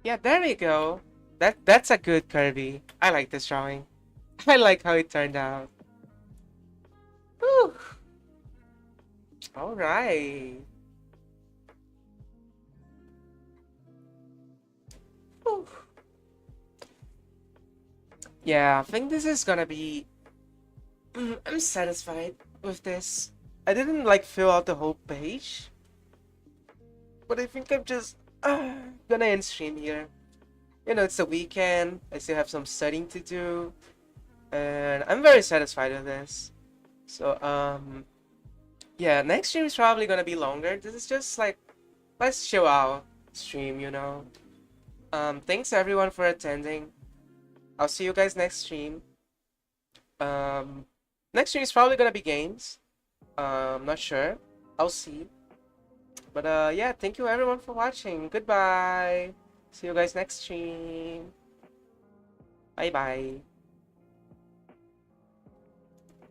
S1: Yeah, there we go. That's a good Kirby. I like this drawing. I like how it turned out. Whew. All right. Whew. Yeah, I think this is gonna be. I'm satisfied with this. I didn't like fill out the whole page, but I think I'm just gonna end stream here. You know, it's the weekend. I still have some studying to do, and I'm very satisfied with this. So yeah, next stream is probably gonna be longer. This is just like let's chill out stream, you know. Thanks everyone for attending. I'll see you guys next stream. Um, Next stream is probably gonna be games. Not sure. I'll see. But yeah, thank you everyone for watching. Goodbye. See you guys next stream. Bye bye.